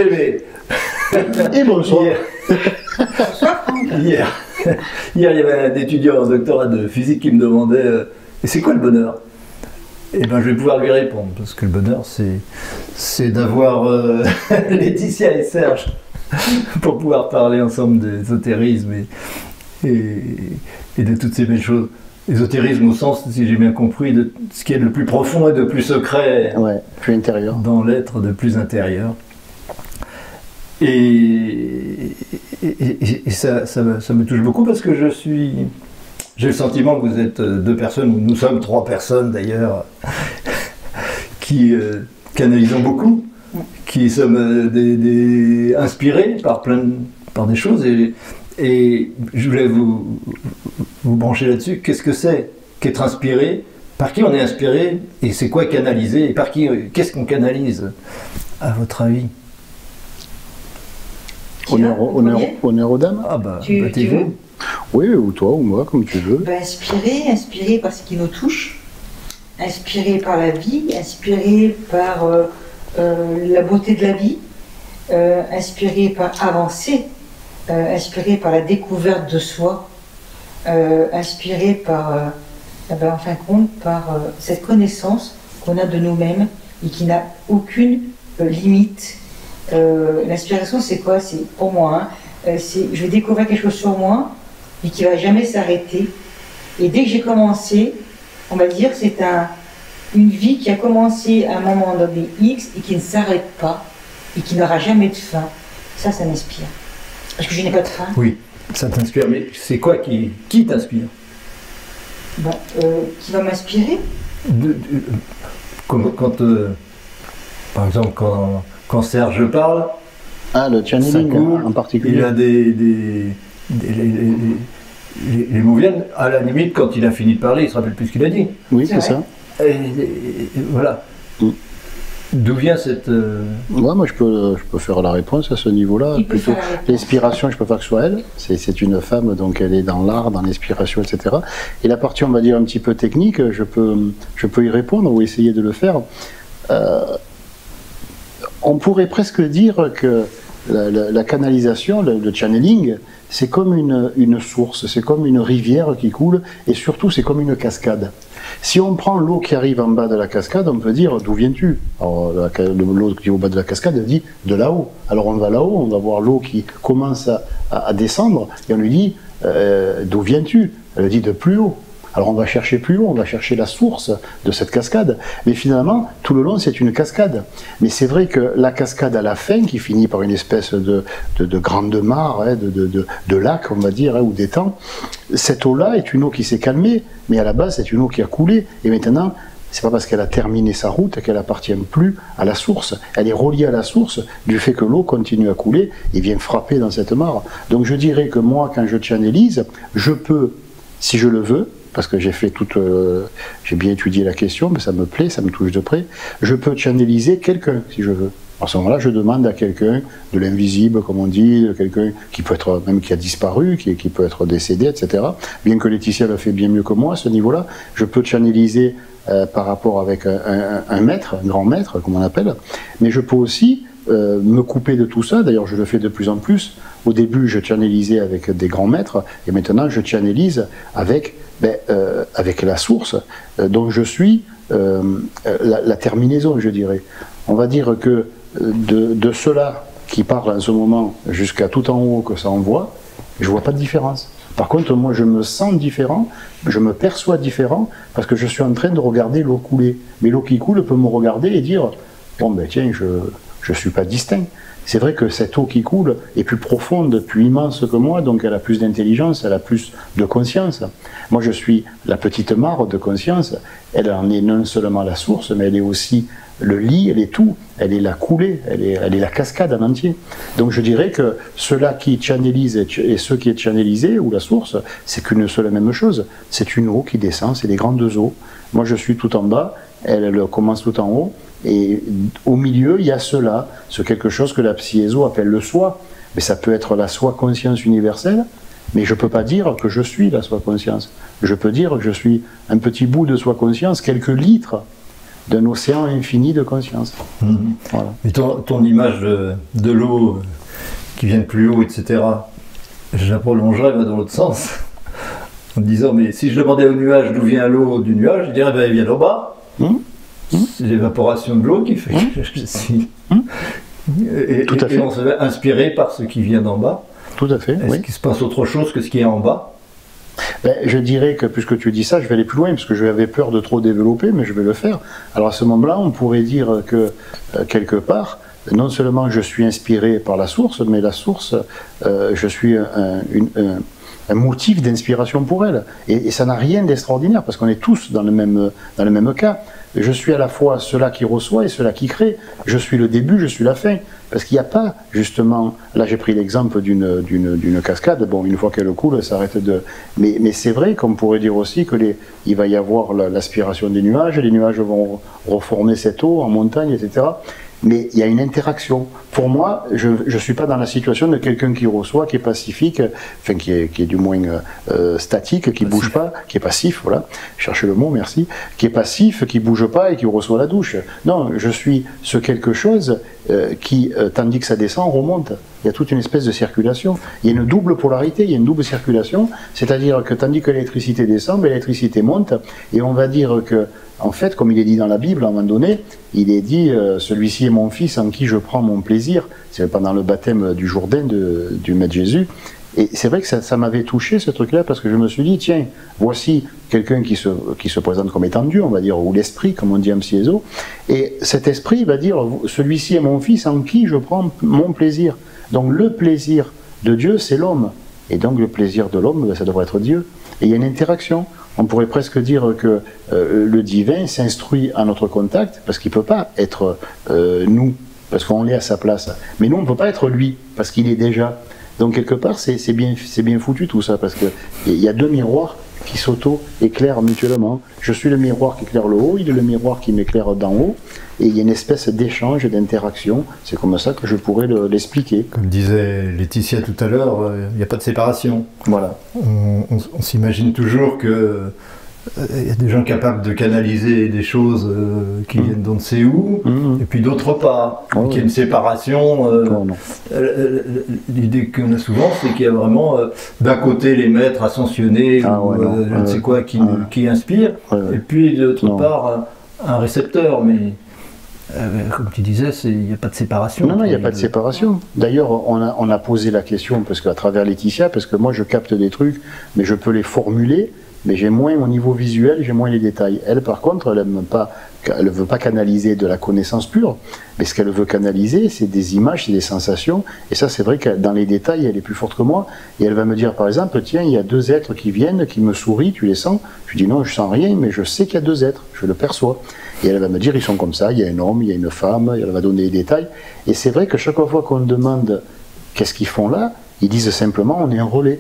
Eh bien, Et bonsoir. Hier, il y avait un étudiant en doctorat de physique qui me demandait et c'est quoi le bonheur? Eh bien, je vais pouvoir lui répondre, parce que le bonheur, c'est d'avoir Laetitia et Serge pour pouvoir parler ensemble d'ésotérisme et de toutes ces belles choses. Ésotérisme au sens, si j'ai bien compris, de ce qui est le plus profond et de plus secret Ouais, plus intérieur. dans l'être de plus intérieur. Et ça me touche beaucoup parce que j'ai le sentiment que vous êtes deux personnes, ou nous sommes trois personnes d'ailleurs, qui canalisons beaucoup, qui sommes inspirés par par des choses. Et je voulais vous brancher là-dessus. Qu'est-ce que c'est qu'être inspiré? Par qui on est inspiré? Et c'est quoi canaliser? Et par qui? Qu'est-ce qu'on canalise, à votre avis? Honneur aux dames. Ah bah, Tu veux? Oui, ou toi, ou moi, comme tu veux. Inspiré par ce qui nous touche, inspiré par la vie, inspiré par la beauté de la vie, inspiré par avancer, inspiré par la découverte de soi, inspiré par, en fin de compte, par cette connaissance qu'on a de nous-mêmes et qui n'a aucune limite. L'inspiration, c'est quoi? C'est pour moi, je vais découvrir quelque chose sur moi et qui ne va jamais s'arrêter. Et dès que j'ai commencé, on va dire, c'est une vie qui a commencé à un moment donné X et qui ne s'arrête pas et qui n'aura jamais de fin. Ça m'inspire. Parce que je n'ai pas de fin. Oui, ça t'inspire, mais c'est quoi qui t'inspire? Qui va m'inspirer? Par exemple, quand Serge parle, ah, le channeling en particulier. Il a les mots viennent, à la limite, quand il a fini de parler, il ne se rappelle plus ce qu'il a dit. Oui, c'est ça. Et voilà. D'où vient cette... Ouais, moi, je peux faire la réponse à ce niveau-là. Plutôt, l'inspiration, je peux pas que ce soit elle. C'est une femme, donc elle est dans l'art, dans l'inspiration, etc. Et la partie, on va dire, un petit peu technique, je peux y répondre ou essayer de le faire. On pourrait presque dire que la canalisation, le channeling, c'est comme une source, c'est comme une rivière qui coule, et surtout c'est comme une cascade. Si on prend l'eau qui arrive en bas de la cascade, on peut dire d'où viens-tu? Alors l'eau qui est au bas de la cascade, elle dit de là-haut. Alors on va là-haut, on va voir l'eau qui commence à descendre, et on lui dit d'où viens-tu? Elle dit de plus haut. Alors on va chercher plus haut, on va chercher la source de cette cascade. Mais finalement, tout le long, c'est une cascade. Mais c'est vrai que la cascade à la fin, qui finit par une espèce de grande mare, hein, de lac, on va dire, hein, ou d'étang, cette eau-là est une eau qui s'est calmée, mais à la base, c'est une eau qui a coulé. Et maintenant, c'est pas parce qu'elle a terminé sa route qu'elle appartient plus à la source. Elle est reliée à la source du fait que l'eau continue à couler et vient frapper dans cette mare. Donc je dirais que moi, quand je channelise, je peux, si je le veux, parce que j'ai bien étudié la question, mais ça me plaît, ça me touche de près, je peux channeliser quelqu'un, si je veux. À ce moment-là, je demande à quelqu'un de l'invisible, comme on dit, quelqu'un qui peut être, même qui a disparu, qui peut être décédé, etc. Bien que Laetitia le fait bien mieux que moi à ce niveau-là, je peux channeliser par rapport avec un maître, un grand maître, comme on appelle, mais je peux aussi me couper de tout ça. D'ailleurs, je le fais de plus en plus. Au début, je channelisais avec des grands maîtres, et maintenant, je channelise avec la source. Donc, je suis la terminaison, je dirais. On va dire que de ceux-là qui parlent en ce moment jusqu'à tout en haut que ça envoie, je ne vois pas de différence. Par contre, moi, je me sens différent, je me perçois différent, parce que je suis en train de regarder l'eau couler. Mais l'eau qui coule peut me regarder et dire « Bon, ben tiens, je ne suis pas distinct ». C'est vrai que cette eau qui coule est plus profonde, plus immense que moi, donc elle a plus d'intelligence, elle a plus de conscience. Moi, je suis la petite mare de conscience. Elle en est non seulement la source, mais elle est aussi le lit, elle est tout. Elle est la coulée, elle est la cascade en entier. Donc je dirais que ceux-là qui channelisent et ceux qui est channelisé, ou la source, c'est qu'une seule et même chose. C'est une eau qui descend, c'est des grandes eaux. Moi, je suis tout en bas, elle commence tout en haut. Et au milieu, il y a cela, ce quelque chose que la psy-éso appelle le soi. Mais ça peut être la soi-conscience universelle, mais je ne peux pas dire que je suis la soi-conscience. Je peux dire que je suis un petit bout de soi-conscience, quelques litres d'un océan infini de conscience. Voilà. Et ton image de l'eau qui vient de plus haut, etc., je la prolongerais dans l'autre sens, en me disant, mais si je demandais au nuage d'où vient l'eau du nuage, je dirais, ben, elle vient d'en bas. C'est l'évaporation de l'eau qui fait que je suis... Et on se fait inspirer par ce qui vient d'en bas. Tout à fait. Est-ce qu'il se passe autre chose que ce qui est en bas? Ben, je dirais que, puisque tu dis ça, je vais aller plus loin, parce que j'avais peur de trop développer, mais je vais le faire. Alors à ce moment-là, on pourrait dire que, quelque part, non seulement je suis inspiré par la source, mais la source, je suis un motif d'inspiration pour elle. Et ça n'a rien d'extraordinaire, parce qu'on est tous dans le même cas. Je suis à la fois cela qui reçoit et cela qui crée. Je suis le début, je suis la fin. Parce qu'il n'y a pas, justement, là j'ai pris l'exemple d'une cascade, bon, une fois qu'elle coule, ça arrête de... Mais c'est vrai qu'on pourrait dire aussi qu'il va y avoir l'aspiration des nuages, les nuages vont reformer cette eau en montagne, etc. Mais il y a une interaction. Pour moi, je ne suis pas dans la situation de quelqu'un qui reçoit, qui est pacifique, enfin qui est du moins statique, qui ne bouge pas, qui est passif, voilà, cherchez le mot, merci, qui est passif, qui ne bouge pas et qui reçoit la douche. Non, je suis ce quelque chose qui, tandis que ça descend, remonte. Il y a toute une espèce de circulation. Il y a une double polarité, il y a une double circulation, c'est-à-dire que tandis que l'électricité descend, l'électricité monte, et on va dire que, en fait, comme il est dit dans la Bible, à un moment donné, il est dit « Celui-ci est mon fils en qui je prends mon plaisir ». C'est pendant le baptême du Jourdain du Maître Jésus. Et c'est vrai que ça m'avait touché, ce truc-là, parce que je me suis dit, tiens, voici quelqu'un qui se présente comme étant Dieu, on va dire, ou l'esprit, comme on dit en Cieso. Et cet esprit va dire, celui-ci est mon fils en qui je prends mon plaisir. Donc le plaisir de Dieu, c'est l'homme. Et donc le plaisir de l'homme, ça devrait être Dieu. Et il y a une interaction. On pourrait presque dire que le divin s'instruit à notre contact, parce qu'il ne peut pas être nous, parce qu'on l'est à sa place. Mais nous, on ne peut pas être lui, parce qu'il est déjà. Donc quelque part, c'est bien foutu tout ça, parce qu'il y a deux miroirs qui s'auto-éclairent mutuellement. Je suis le miroir qui éclaire le haut, il est le miroir qui m'éclaire d'en haut, et il y a une espèce d'échange, d'interaction. C'est comme ça que je pourrais l'expliquer. Comme disait Laetitia tout à l'heure, il n'y a pas de séparation. Voilà. On s'imagine toujours que il y a des gens capables de canaliser des choses qui viennent d'on ne sait où, et puis d'autres pas. Qu'il y a une séparation. L'idée qu'on a souvent, c'est qu'il y a vraiment d'un côté les maîtres ascensionnés, je ne sais quoi, qui inspirent, et puis d'autre part un récepteur. Mais comme tu disais, il n'y a pas de séparation. Non, il n'y a pas de séparation. D'ailleurs, on a posé la question, parce qu'à travers Laetitia, parce que moi je capte des trucs, mais je peux les formuler. Mais j'ai moins au niveau visuel, j'ai moins les détails. Elle, par contre, elle ne veut pas canaliser de la connaissance pure, mais ce qu'elle veut canaliser, c'est des images, c'est des sensations, et ça, c'est vrai que dans les détails, elle est plus forte que moi, et elle va me dire, par exemple, tiens, il y a deux êtres qui viennent, qui me sourient, tu les sens? Je dis, non, je sens rien, mais je sais qu'il y a deux êtres, je le perçois. Et elle va me dire, ils sont comme ça, il y a un homme, il y a une femme, elle va donner les détails, et c'est vrai que chaque fois qu'on demande qu'est-ce qu'ils font là, ils disent simplement, on est un relais.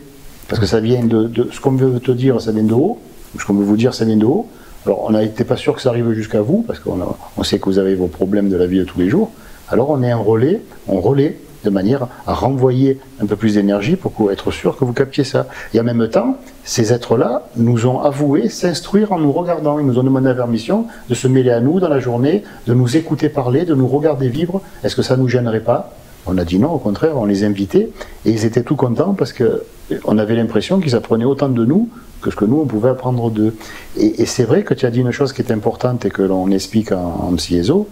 Parce que ça vient de ce qu'on veut te dire, ça vient de haut, ce qu'on veut vous dire, ça vient de haut. Alors on n'était pas sûr que ça arrive jusqu'à vous, parce qu'on sait que vous avez vos problèmes de la vie de tous les jours. Alors on est un relais, on relaie de manière à renvoyer un peu plus d'énergie pour être sûr que vous captiez ça. Et en même temps, ces êtres-là nous ont avoué s'instruire en nous regardant. Ils nous ont demandé la permission de se mêler à nous dans la journée, de nous écouter parler, de nous regarder vivre. Est-ce que ça ne nous gênerait pas? On a dit non, au contraire, on les invitait, et ils étaient tout contents parce qu'on avait l'impression qu'ils apprenaient autant de nous que ce que nous, on pouvait apprendre d'eux. Et c'est vrai que tu as dit une chose qui est importante et que l'on explique en Cieso,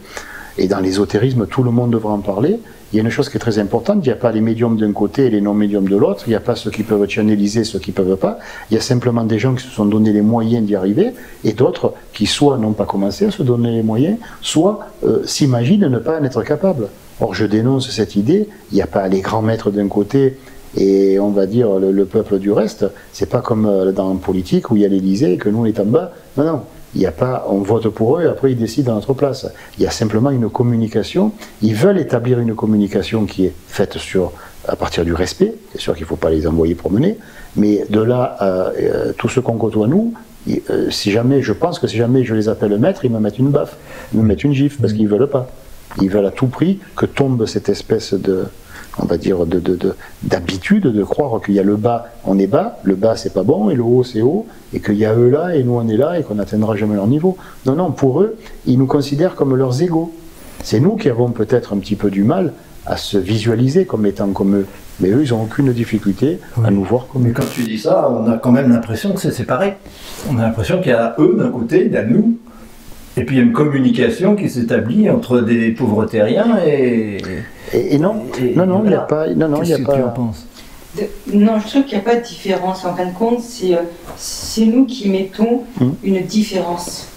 et dans l'ésotérisme, tout le monde devra en parler. Il y a une chose qui est très importante, il n'y a pas les médiums d'un côté et les non-médiums de l'autre, il n'y a pas ceux qui peuvent channeliser, ceux qui ne peuvent pas, il y a simplement des gens qui se sont donné les moyens d'y arriver, et d'autres qui soit n'ont pas commencé à se donner les moyens, soit s'imaginent ne pas en être capables. Or, je dénonce cette idée, il n'y a pas les grands maîtres d'un côté et on va dire le peuple du reste. C'est pas comme dans la politique où il y a l'Élysée et que nous on est en bas. Non, non, il n'y a pas, on vote pour eux et après ils décident à notre place. Il y a simplement une communication. Ils veulent établir une communication qui est faite à partir du respect. C'est sûr qu'il ne faut pas les envoyer promener, mais de là à tout ce qu'on côtoie nous, si jamais, je pense que si jamais je les appelle maître, ils me mettent une baffe, ils me mettent une gifle parce qu'ils ne veulent pas. Ils veulent à tout prix que tombe cette espèce on va dire, d'habitude de croire qu'il y a le bas, on est bas, le bas c'est pas bon, et le haut c'est haut, et qu'il y a eux là, et nous on est là, et qu'on n'atteindra jamais leur niveau. Non, non, pour eux, ils nous considèrent comme leurs égaux. C'est nous qui avons peut-être un petit peu du mal à se visualiser comme étant comme eux. Mais eux, ils n'ont aucune difficulté à nous voir comme eux. Mais quand tu dis ça, on a quand même l'impression que c'est séparé. On a l'impression qu'il y a eux d'un côté, il y a nous, et puis il y a une communication qui s'établit entre des pauvres terriens et non, non, il n'y a pas... Non, il y a pas... Qu'est-ce que tu en penses ? Non, je trouve qu'il n'y a pas de différence. En fin de compte, c'est nous qui mettons une différence.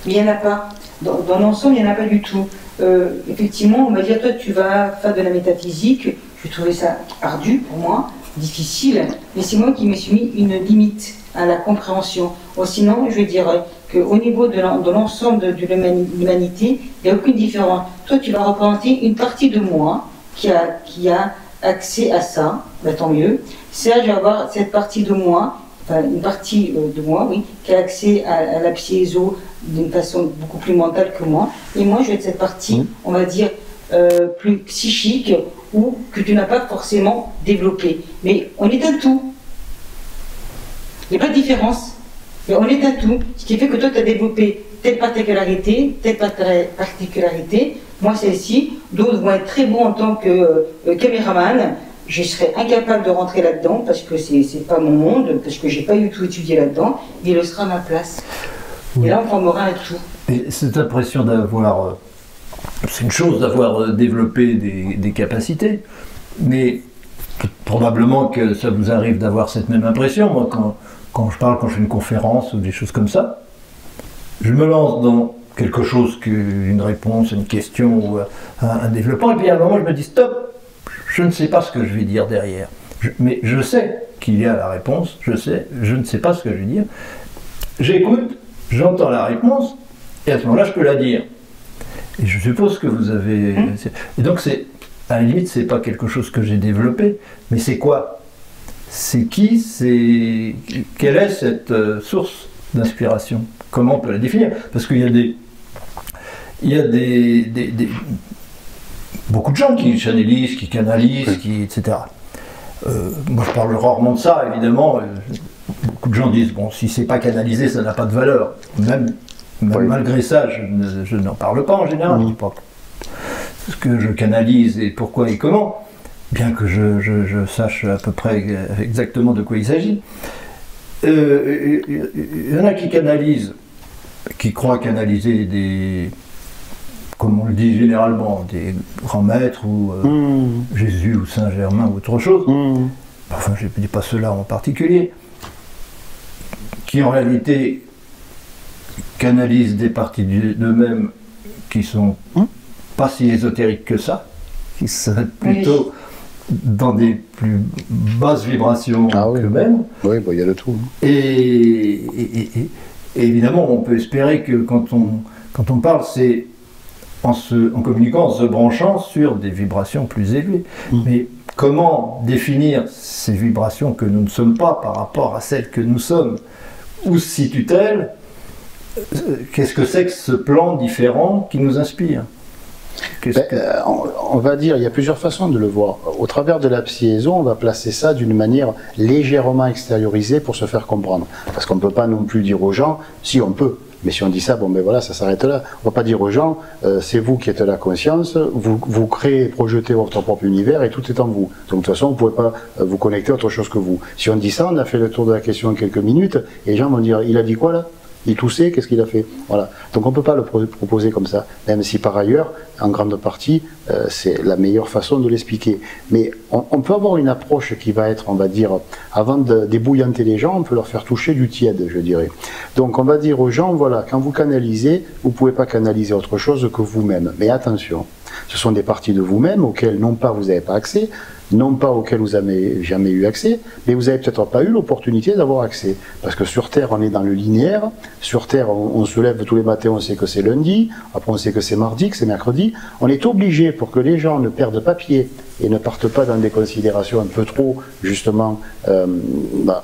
Mais il n'y en a pas. Dans l'ensemble, il n'y en a pas du tout. Effectivement, on va dire, toi, tu vas faire de la métaphysique. Je trouvais ça ardu pour moi, difficile. Mais c'est moi qui me suis mis une limite à la compréhension. Sinon, je veux dire qu'au niveau de l'ensemble de l'humanité, il n'y a aucune différence. Toi, tu vas représenter une partie de moi qui a accès à ça, bah, tant mieux. Serge va avoir cette partie de moi, enfin une partie de moi, oui, qui a accès à la piézo d'une façon beaucoup plus mentale que moi. Et moi, je vais être cette partie, on va dire, plus psychique ou que tu n'as pas forcément développée. Mais on est un tout. Il n'y a pas de différence. Mais on est un tout. Ce qui fait que toi, tu as développé telle particularité, moi celle-ci, d'autres vont être très bons en tant que caméraman. Je serais incapable de rentrer là-dedans parce que c'est pas mon monde, parce que j'ai pas du tout étudié là-dedans, il le sera à ma place. Oui. Et là, on formera un tout. Et cette impression d'avoir... c'est une chose d'avoir développé des capacités, mais probablement que ça vous arrive d'avoir cette même impression. Moi, quand je parle, quand je fais une conférence ou des choses comme ça, je me lance dans quelque chose, une réponse, une question ou un développement, et puis à un moment je me dis stop, je ne sais pas ce que je vais dire derrière. Mais je sais qu'il y a la réponse, je ne sais pas ce que je vais dire. J'écoute, j'entends la réponse, et à ce moment-là je peux la dire. Et je suppose que vous avez... Et donc à la limite, c'est pas quelque chose que j'ai développé, mais c'est quoi? C'est qui? Quelle est cette source d'inspiration? Comment on peut la définir? Parce qu'il y a beaucoup de gens qui channelisent, qui canalisent, etc. Moi, je parle rarement de ça, évidemment. Beaucoup de gens disent, bon, si c'est pas canalisé, ça n'a pas de valeur. Même malgré ça, je n'en parle pas en général. Je dis pas ce que je canalise et pourquoi et comment, bien que je sache à peu près exactement de quoi il s'agit. Il y en a qui canalisent, qui croient canaliser comme on le dit généralement, des grands maîtres ou Jésus ou Saint Germain ou autre chose. Enfin, je ne dis pas cela en particulier, qui en réalité canalisent des parties d'eux-mêmes qui sont pas si ésotériques que ça, qui seraient plutôt dans des plus basses vibrations qu'eux-mêmes. Oui, il y a le tout. Et évidemment, on peut espérer que quand on parle, c'est en communiquant, en se branchant sur des vibrations plus élevées. Mais comment définir ces vibrations que nous ne sommes pas par rapport à celles que nous sommes? Où se situe-t-elle? Qu'est-ce que c'est que ce plan différent qui nous inspire? On va dire, il y a plusieurs façons de le voir. Au travers de la piézo, on va placer ça d'une manière légèrement extériorisée pour se faire comprendre. Parce qu'on ne peut pas non plus dire aux gens, si on peut, mais si on dit ça, bon ben voilà, ça s'arrête là. On ne va pas dire aux gens, c'est vous qui êtes la conscience, vous créez, projetez votre propre univers et tout est en vous. Donc de toute façon, vous ne pouvez pas vous connecter à autre chose que vous. Si on dit ça, on a fait le tour de la question en quelques minutes, et les gens vont dire, il a dit quoi là? Il toussait, qu'est-ce qu'il a fait? Voilà. Donc on ne peut pas le proposer comme ça, même si par ailleurs, en grande partie, c'est la meilleure façon de l'expliquer. Mais on peut avoir une approche qui va être, on va dire, avant de débouillanter les gens, on peut leur faire toucher du tiède, je dirais. Donc on va dire aux gens, voilà, quand vous canalisez, vous ne pouvez pas canaliser autre chose que vous-même. Mais attention, ce sont des parties de vous-même auxquelles non pas vous n'avez pas accès, non pas auxquels vous n'avez jamais eu accès, mais vous n'avez peut-être pas eu l'opportunité d'avoir accès. Parce que sur Terre, on est dans le linéaire. Sur Terre, on se lève tous les matins, on sait que c'est lundi. Après, on sait que c'est mardi, que c'est mercredi. On est obligé, pour que les gens ne perdent pas pied et ne partent pas dans des considérations un peu trop, justement,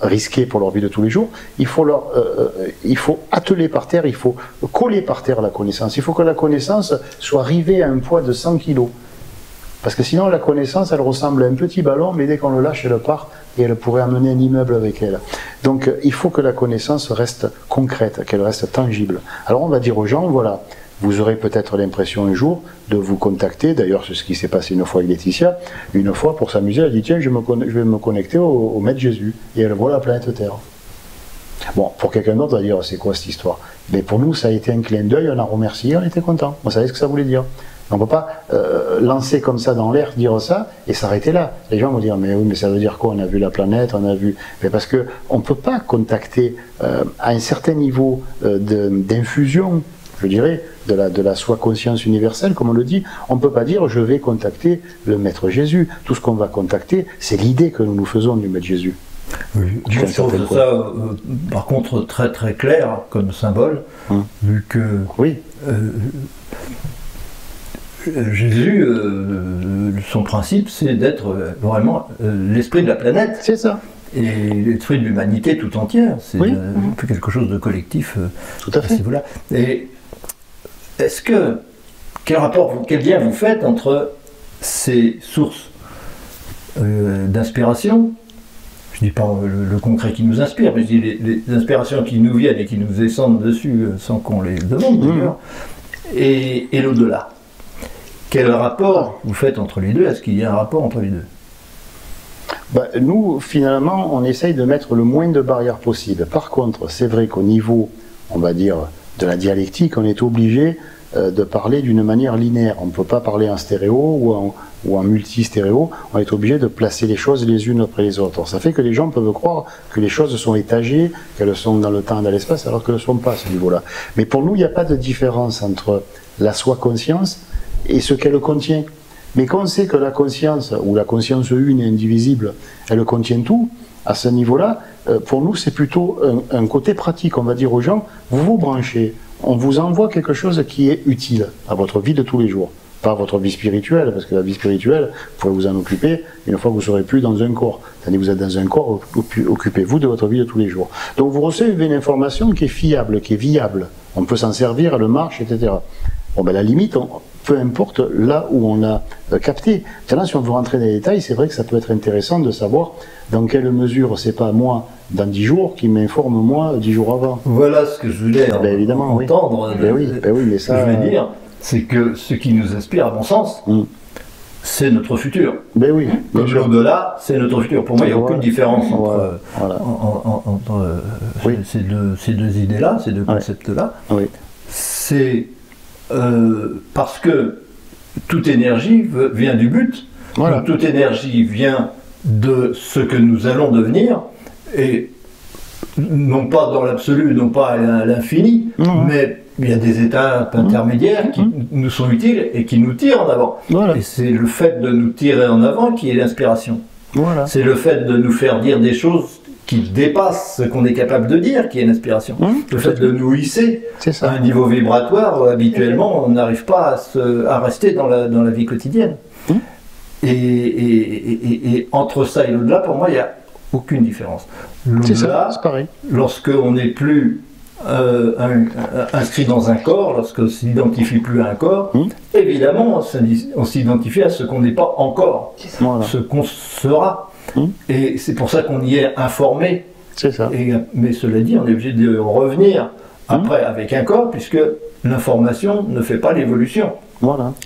risquées pour leur vie de tous les jours, il faut atteler par terre, il faut coller par terre la connaissance. Il faut que la connaissance soit arrivée à un poids de 100 kilos. Parce que sinon, la connaissance, elle ressemble à un petit ballon, mais dès qu'on le lâche, elle part et elle pourrait amener un immeuble avec elle. Donc, il faut que la connaissance reste concrète, qu'elle reste tangible. Alors, on va dire aux gens, voilà, vous aurez peut-être l'impression un jour de vous contacter. D'ailleurs, c'est ce qui s'est passé une fois avec Laetitia. Une fois, pour s'amuser, elle dit, tiens, je vais me connecter au Maître Jésus. Et elle voit la planète Terre. Bon, pour quelqu'un d'autre, on va dire, c'est quoi cette histoire? Mais pour nous, ça a été un clin d'œil, on a remercié, on était content. On savait ce que ça voulait dire. On ne peut pas lancer comme ça dans l'air, dire ça, et s'arrêter là. Les gens vont dire, mais oui, mais ça veut dire quoi? On a vu la planète, on a vu... Mais parce qu'on ne peut pas contacter à un certain niveau d'infusion, je dirais, de la soi-conscience universelle, comme on le dit. On ne peut pas dire, je vais contacter le Maître Jésus. Tout ce qu'on va contacter, c'est l'idée que nous nous faisons du Maître Jésus. Oui, je trouve ça, par contre, très très clair comme symbole, vu que oui. Jésus, son principe, c'est d'être vraiment l'esprit de la planète. C'est ça. Et l'esprit de l'humanité tout entière. C'est quelque chose de collectif tout à fait. À ce niveau-là. Et est-ce que, quel lien vous faites entre ces sources d'inspiration? Je ne dis pas le concret qui nous inspire, mais je dis les inspirations qui nous viennent et qui nous descendent dessus sans qu'on les demande d'ailleurs, et l'au-delà. Quel rapport vous faites entre les deux? Est-ce qu'il y a un rapport entre les deux? Nous, finalement, on essaye de mettre le moins de barrières possible. Par contre, c'est vrai qu'au niveau, on va dire, de la dialectique, on est obligé de parler d'une manière linéaire. On ne peut pas parler en stéréo ou en multi-stéréo. On est obligé de placer les choses les unes après les autres. Ça fait que les gens peuvent croire que les choses sont étagées, qu'elles sont dans le temps et dans l'espace, alors qu'elles ne le sont pas à ce niveau-là. Mais pour nous, il n'y a pas de différence entre la soi-conscience et ce qu'elle contient. Mais quand on sait que la conscience, ou la conscience une et indivisible, elle contient tout, à ce niveau-là, pour nous, c'est plutôt un côté pratique. On va dire aux gens, vous vous branchez, on vous envoie quelque chose qui est utile à votre vie de tous les jours. Pas à votre vie spirituelle, parce que la vie spirituelle, vous pouvez vous en occuper une fois que vous ne serez plus dans un corps. Tandis que vous êtes dans un corps, occupez-vous de votre vie de tous les jours. Donc vous recevez une information qui est fiable, qui est viable. On peut s'en servir, elle marche, etc. Bon, la limite, peu importe là où on a capté. Maintenant, si on veut rentrer dans les détails, c'est vrai que ça peut être intéressant de savoir dans quelle mesure c'est pas moi, dans 10 jours, qui m'informe moi 10 jours avant. Voilà ce que je voulais évidemment, entendre. Oui, mais ça... Ce que je veux dire, c'est que ce qui nous inspire, à mon sens, c'est notre futur. Oui, comme l'au-delà, c'est notre futur. Pour moi, il n'y a aucune différence entre, ces deux idées-là, ces deux concepts-là. Oui. C'est parce que toute énergie vient du but, donc toute énergie vient de ce que nous allons devenir, et non pas dans l'absolu, non pas à l'infini, mais il y a des étapes intermédiaires qui nous sont utiles et qui nous tirent en avant. Et c'est le fait de nous tirer en avant qui est l'inspiration. C'est le fait de nous faire dire des choses qui dépassent ce qu'on est capable de dire, qui est l'inspiration. Le fait de nous hisser à un niveau vibratoire, habituellement, on n'arrive pas à rester dans la vie quotidienne. Et entre ça et l'au-delà, pour moi, il n'y a aucune différence. L'au-delà, lorsque on n'est plus inscrit dans un corps, lorsqu'on ne s'identifie plus à un corps, évidemment, on s'identifie à ce qu'on n'est pas encore, ce qu'on sera. Et c'est pour ça qu'on y est informé. C'est ça. Mais cela dit, on est obligé de revenir après avec un corps, puisque l'information ne fait pas l'évolution.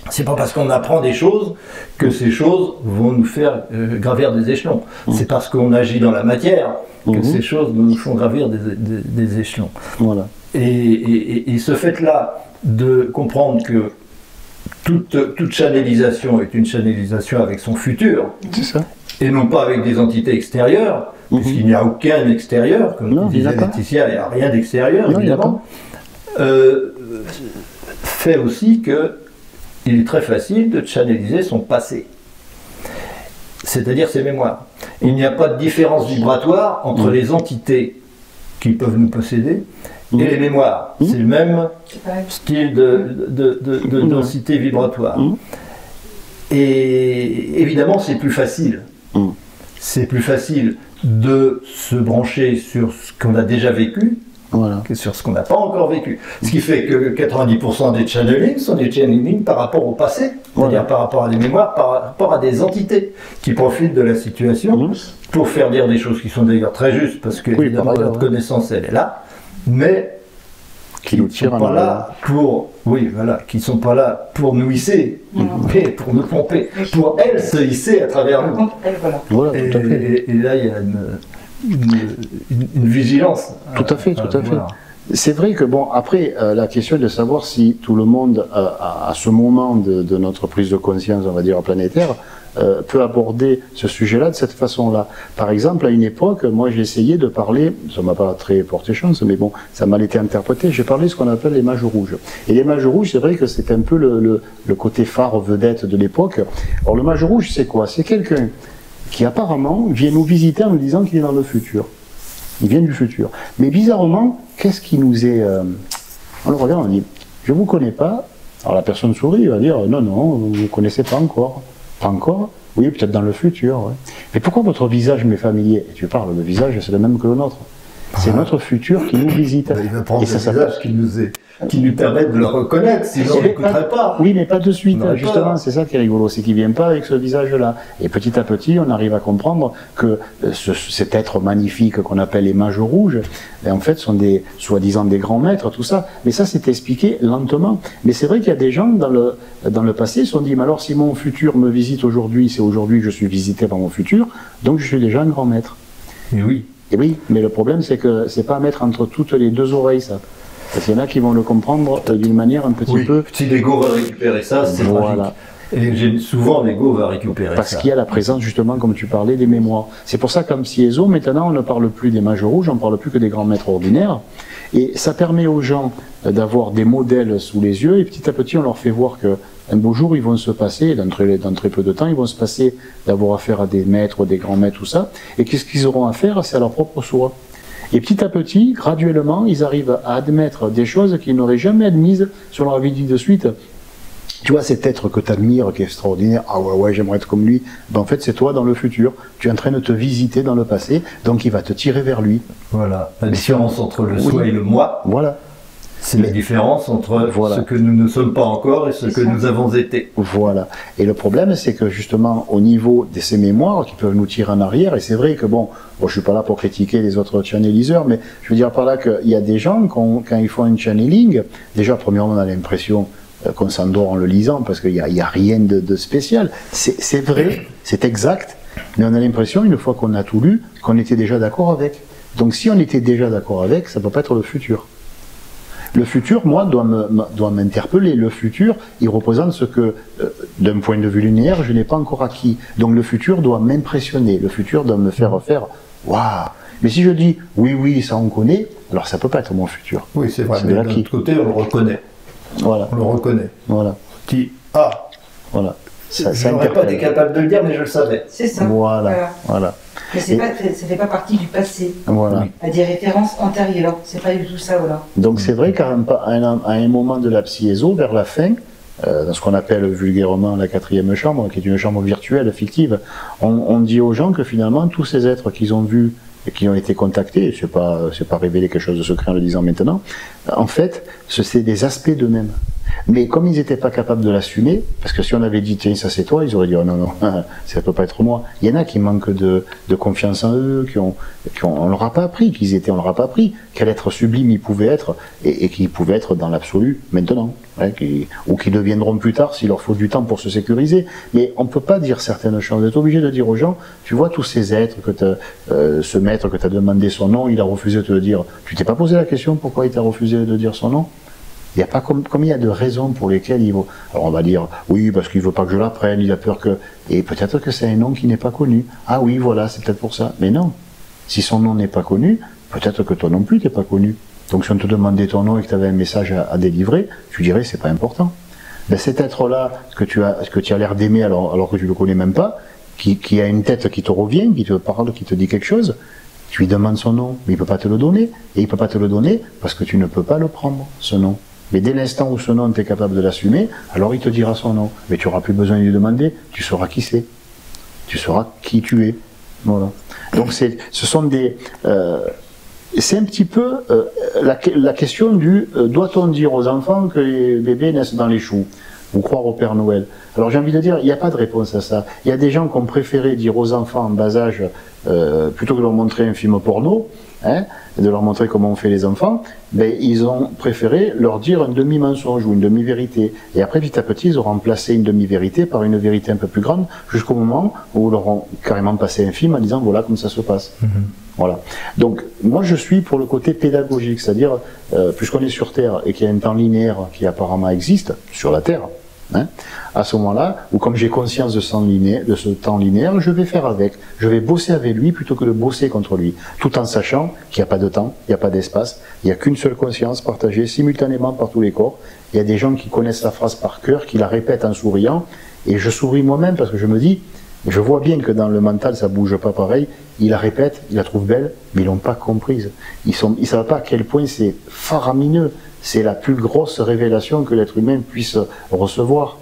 C'est pas parce qu'on apprend des choses que ces choses vont nous faire gravir des échelons. C'est parce qu'on agit dans la matière que ces choses nous font gravir des échelons. Et ce fait-là de comprendre que toute channelisation est une channelisation avec son futur, et non pas avec des entités extérieures, puisqu'il n'y a aucun extérieur, comme disait Laetitia, il n'y a rien d'extérieur, évidemment, fait aussi qu'il est très facile de channeliser son passé, c'est-à-dire ses mémoires. Il n'y a pas de différence vibratoire entre les entités qui peuvent nous posséder et les mémoires. C'est le même style de densité vibratoire. Et évidemment, c'est plus facile. C'est plus facile de se brancher sur ce qu'on a déjà vécu Voilà. sur ce qu'on n'a pas encore vécu. Ce qui fait que 90% des channelings sont des channelings par rapport au passé, c'est-à-dire par rapport à des mémoires, par rapport à des entités qui profitent de la situation pour faire dire des choses qui sont d'ailleurs très justes, parce que évidemment notre connaissance elle est là, mais qui ne sont pas là pour, qui sont pas là pour nous hisser, mais pour nous pomper, pour elles se hisser à travers nous. Et là il y a une vigilance. Tout à fait, tout à fait. C'est vrai que, bon, après, la question est de savoir si tout le monde, à ce moment de notre prise de conscience, on va dire, planétaire, peut aborder ce sujet-là de cette façon-là. Par exemple, à une époque, moi j'ai essayé de parler, ça m'a pas très porté chance, mais bon, ça m'a été interprété, j'ai parlé de ce qu'on appelle les mages rouges. Et les mages rouges, c'est vrai que c'est un peu le côté phare vedette de l'époque. Alors le mage rouge, c'est quoi? C'est quelqu'un qui apparemment vient nous visiter en nous disant qu'il est dans le futur. Il vient du futur. Mais bizarrement, qu'est-ce qui nous est... On le regarde, on dit, je ne vous connais pas. Alors la personne sourit, elle va dire, non, vous ne me connaissez pas encore. Pas encore? Oui, peut-être dans le futur. Ouais. Mais pourquoi votre visage m'est familier? Et tu parles, le visage, c'est le même que le nôtre. C'est notre futur qui nous visite. Il va prendre le visage qui nous permet de le reconnaître, sinon on n'écouterait pas. Oui, mais pas de suite, justement, c'est ça qui est rigolo, c'est qu'il ne vient pas avec ce visage-là. Et petit à petit, on arrive à comprendre que cet être magnifique qu'on appelle les mages rouges, en fait, sont des, soi-disant des grands maîtres, tout ça. Mais ça, c'est expliqué lentement. Mais c'est vrai qu'il y a des gens dans le passé qui se sont dit, mais alors si mon futur me visite aujourd'hui, c'est aujourd'hui que je suis visité par mon futur, donc je suis déjà un grand maître. Et oui. Et oui, mais le problème, c'est que c'est pas à mettre entre toutes les deux oreilles, ça. Parce qu'il y en a qui vont le comprendre d'une manière un petit peu... Si l'ego va récupérer ça, c'est tragique. Et souvent, l'ego va récupérer ça. Parce qu'il y a la présence, justement, comme tu parlais, des mémoires. C'est pour ça, comme Siezo, maintenant, on ne parle plus des mages rouges, on ne parle plus que des grands maîtres ordinaires. Et ça permet aux gens d'avoir des modèles sous les yeux, et petit à petit, on leur fait voir qu'un beau jour, ils vont se passer, dans très peu de temps, ils vont se passer d'avoir affaire à des maîtres, des grands maîtres, tout ça. Et qu'est-ce qu'ils auront à faire? C'est à leur propre soi. Et petit à petit, graduellement, ils arrivent à admettre des choses qu'ils n'auraient jamais admises sur leur vie de suite. Tu vois, cet être que tu admires, qui est extraordinaire, ah ouais, j'aimerais être comme lui, ben en fait, c'est toi dans le futur. Tu es en train de te visiter dans le passé, donc il va te tirer vers lui. Voilà, la différence entre le soi et le moi. Voilà. C'est la différence entre ce que nous ne sommes pas encore et ce que nous avons été. Voilà. Et le problème, c'est que justement, au niveau de ces mémoires qui peuvent nous tirer en arrière, et c'est vrai que bon, je suis pas là pour critiquer les autres channeliseurs, mais je veux dire par là qu'il y a des gens, quand ils font un channeling, déjà, premièrement, on a l'impression qu'on s'endort en le lisant, parce qu'il n'y a rien de spécial. C'est vrai, c'est exact, mais on a l'impression, une fois qu'on a tout lu, qu'on était déjà d'accord avec. Donc si on était déjà d'accord avec, ça ne peut pas être le futur. Le futur, moi, doit m'interpeller. Le futur, il représente ce que, d'un point de vue linéaire, je n'ai pas encore acquis. Donc le futur doit m'impressionner. Le futur doit me faire faire « Waouh !» Mais si je dis « Oui, ça on connaît », alors ça ne peut pas être mon futur. Oui, c'est vrai, mais d'un autre côté, on le reconnaît. Voilà. On le reconnaît. Voilà. Qui « Ah !» Voilà. Je n'aurais pas été capable de le dire, mais je le savais. C'est ça. Voilà. Mais ça ne fait pas partie du passé. Voilà. À des références antérieures. C'est pas du tout ça, voilà. Donc c'est vrai qu'à un moment de la Siezo, vers la fin, dans ce qu'on appelle vulgairement la 4e chambre, qui est une chambre virtuelle, fictive, on dit aux gens que finalement, tous ces êtres qu'ils ont vus et qui ont été contactés, c'est pas révéler quelque chose de secret en le disant maintenant, en fait, c'est des aspects d'eux-mêmes. Mais comme ils n'étaient pas capables de l'assumer, parce que si on avait dit tiens ça c'est toi, ils auraient dit oh, non, ça peut pas être moi. Il y en a qui manquent de confiance en eux, on leur a pas appris on leur a pas appris quel être sublime ils pouvaient être et qu'ils pouvaient être dans l'absolu maintenant, ou qu'ils deviendront plus tard s'il leur faut du temps pour se sécuriser. Mais on peut pas dire certaines choses. On est obligé de dire aux gens, tu vois tous ces êtres ce maître que tu as demandé son nom, il a refusé de te le dire. Tu t'es pas posé la question pourquoi il t'a refusé de dire son nom? Il n'y a pas comme il y a de raisons pour lesquelles il vaut. Alors on va dire, oui, parce qu'il ne veut pas que je l'apprenne, il a peur que... Et peut-être que c'est un nom qui n'est pas connu. Ah oui, voilà, c'est peut-être pour ça. Mais non, si son nom n'est pas connu, peut-être que toi non plus, tu n'es pas connu. Donc si on te demandait ton nom et que tu avais un message à délivrer, tu dirais, c'est pas important. Ben, cet être-là, que tu as l'air d'aimer alors que tu ne le connais même pas, qui a une tête qui te revient, qui te parle, qui te dit quelque chose, tu lui demandes son nom, mais il ne peut pas te le donner. Et il ne peut pas te le donner parce que tu ne peux pas le prendre, ce nom. Mais dès l'instant où ce nom, tu es capable de l'assumer, alors il te dira son nom. Mais tu n'auras plus besoin de lui demander, tu sauras qui c'est. Tu sauras qui tu es. Voilà. Donc ce sont c'est un petit peu la question du doit-on dire aux enfants que les bébés naissent dans les choux ou croire au Père Noël? Alors j'ai envie de dire, il n'y a pas de réponse à ça. Il y a des gens qui ont préféré dire aux enfants en bas âge, plutôt que de leur montrer un film porno, hein, de leur montrer comment on fait les enfants, ben, ils ont préféré leur dire un demi-mensonge ou une demi-vérité. Et après, petit à petit, ils ont remplacé une demi-vérité par une vérité un peu plus grande, jusqu'au moment où ils leur ont carrément passé un film en disant voilà comme ça se passe. Voilà. Donc, moi je suis pour le côté pédagogique, c'est-à-dire, puisqu'on est sur Terre et qu'il y a un temps linéaire qui apparemment existe sur la Terre, hein, à ce moment-là, où comme j'ai conscience de ce temps linéaire, je vais faire avec, je vais bosser avec lui plutôt que de bosser contre lui, tout en sachant qu'il n'y a pas de temps, il n'y a pas d'espace, il n'y a qu'une seule conscience partagée simultanément par tous les corps. Il y a des gens qui connaissent la phrase par cœur, qui la répètent en souriant, et je souris moi-même parce que je me dis, je vois bien que dans le mental ça bouge pas pareil, ils la répètent, ils la trouvent belle, mais ils l'ont pas comprise. Ils savent pas à quel point c'est faramineux. C'est la plus grosse révélation que l'être humain puisse recevoir.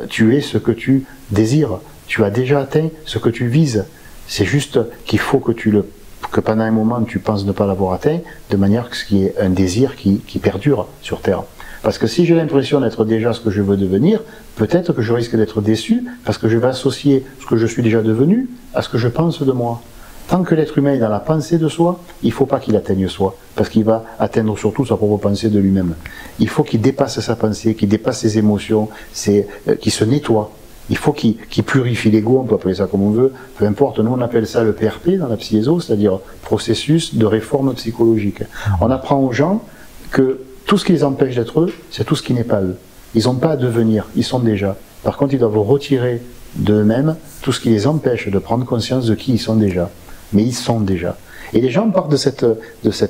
Tu es ce que tu désires. Tu as déjà atteint ce que tu vises. C'est juste qu'il faut que pendant un moment tu penses ne pas l'avoir atteint, de manière que ce qui est un désir qui perdure sur Terre. Parce que si j'ai l'impression d'être déjà ce que je veux devenir, peut-être que je risque d'être déçu, parce que je vais associer ce que je suis déjà devenu à ce que je pense de moi. Tant que l'être humain est dans la pensée de soi, il ne faut pas qu'il atteigne soi, parce qu'il va atteindre surtout sa propre pensée de lui-même. Il faut qu'il dépasse sa pensée, qu'il dépasse ses émotions, qu'il se nettoie. Il faut qu'il purifie l'ego, on peut appeler ça comme on veut, peu importe, nous on appelle ça le PRP dans la psyéso, c'est-à-dire processus de réforme psychologique. On apprend aux gens que tout ce qui les empêche d'être eux, c'est tout ce qui n'est pas eux. Ils n'ont pas à devenir, ils sont déjà. Par contre, ils doivent retirer d'eux-mêmes tout ce qui les empêche de prendre conscience de qui ils sont déjà. Mais ils sont déjà. Et les gens partent de cette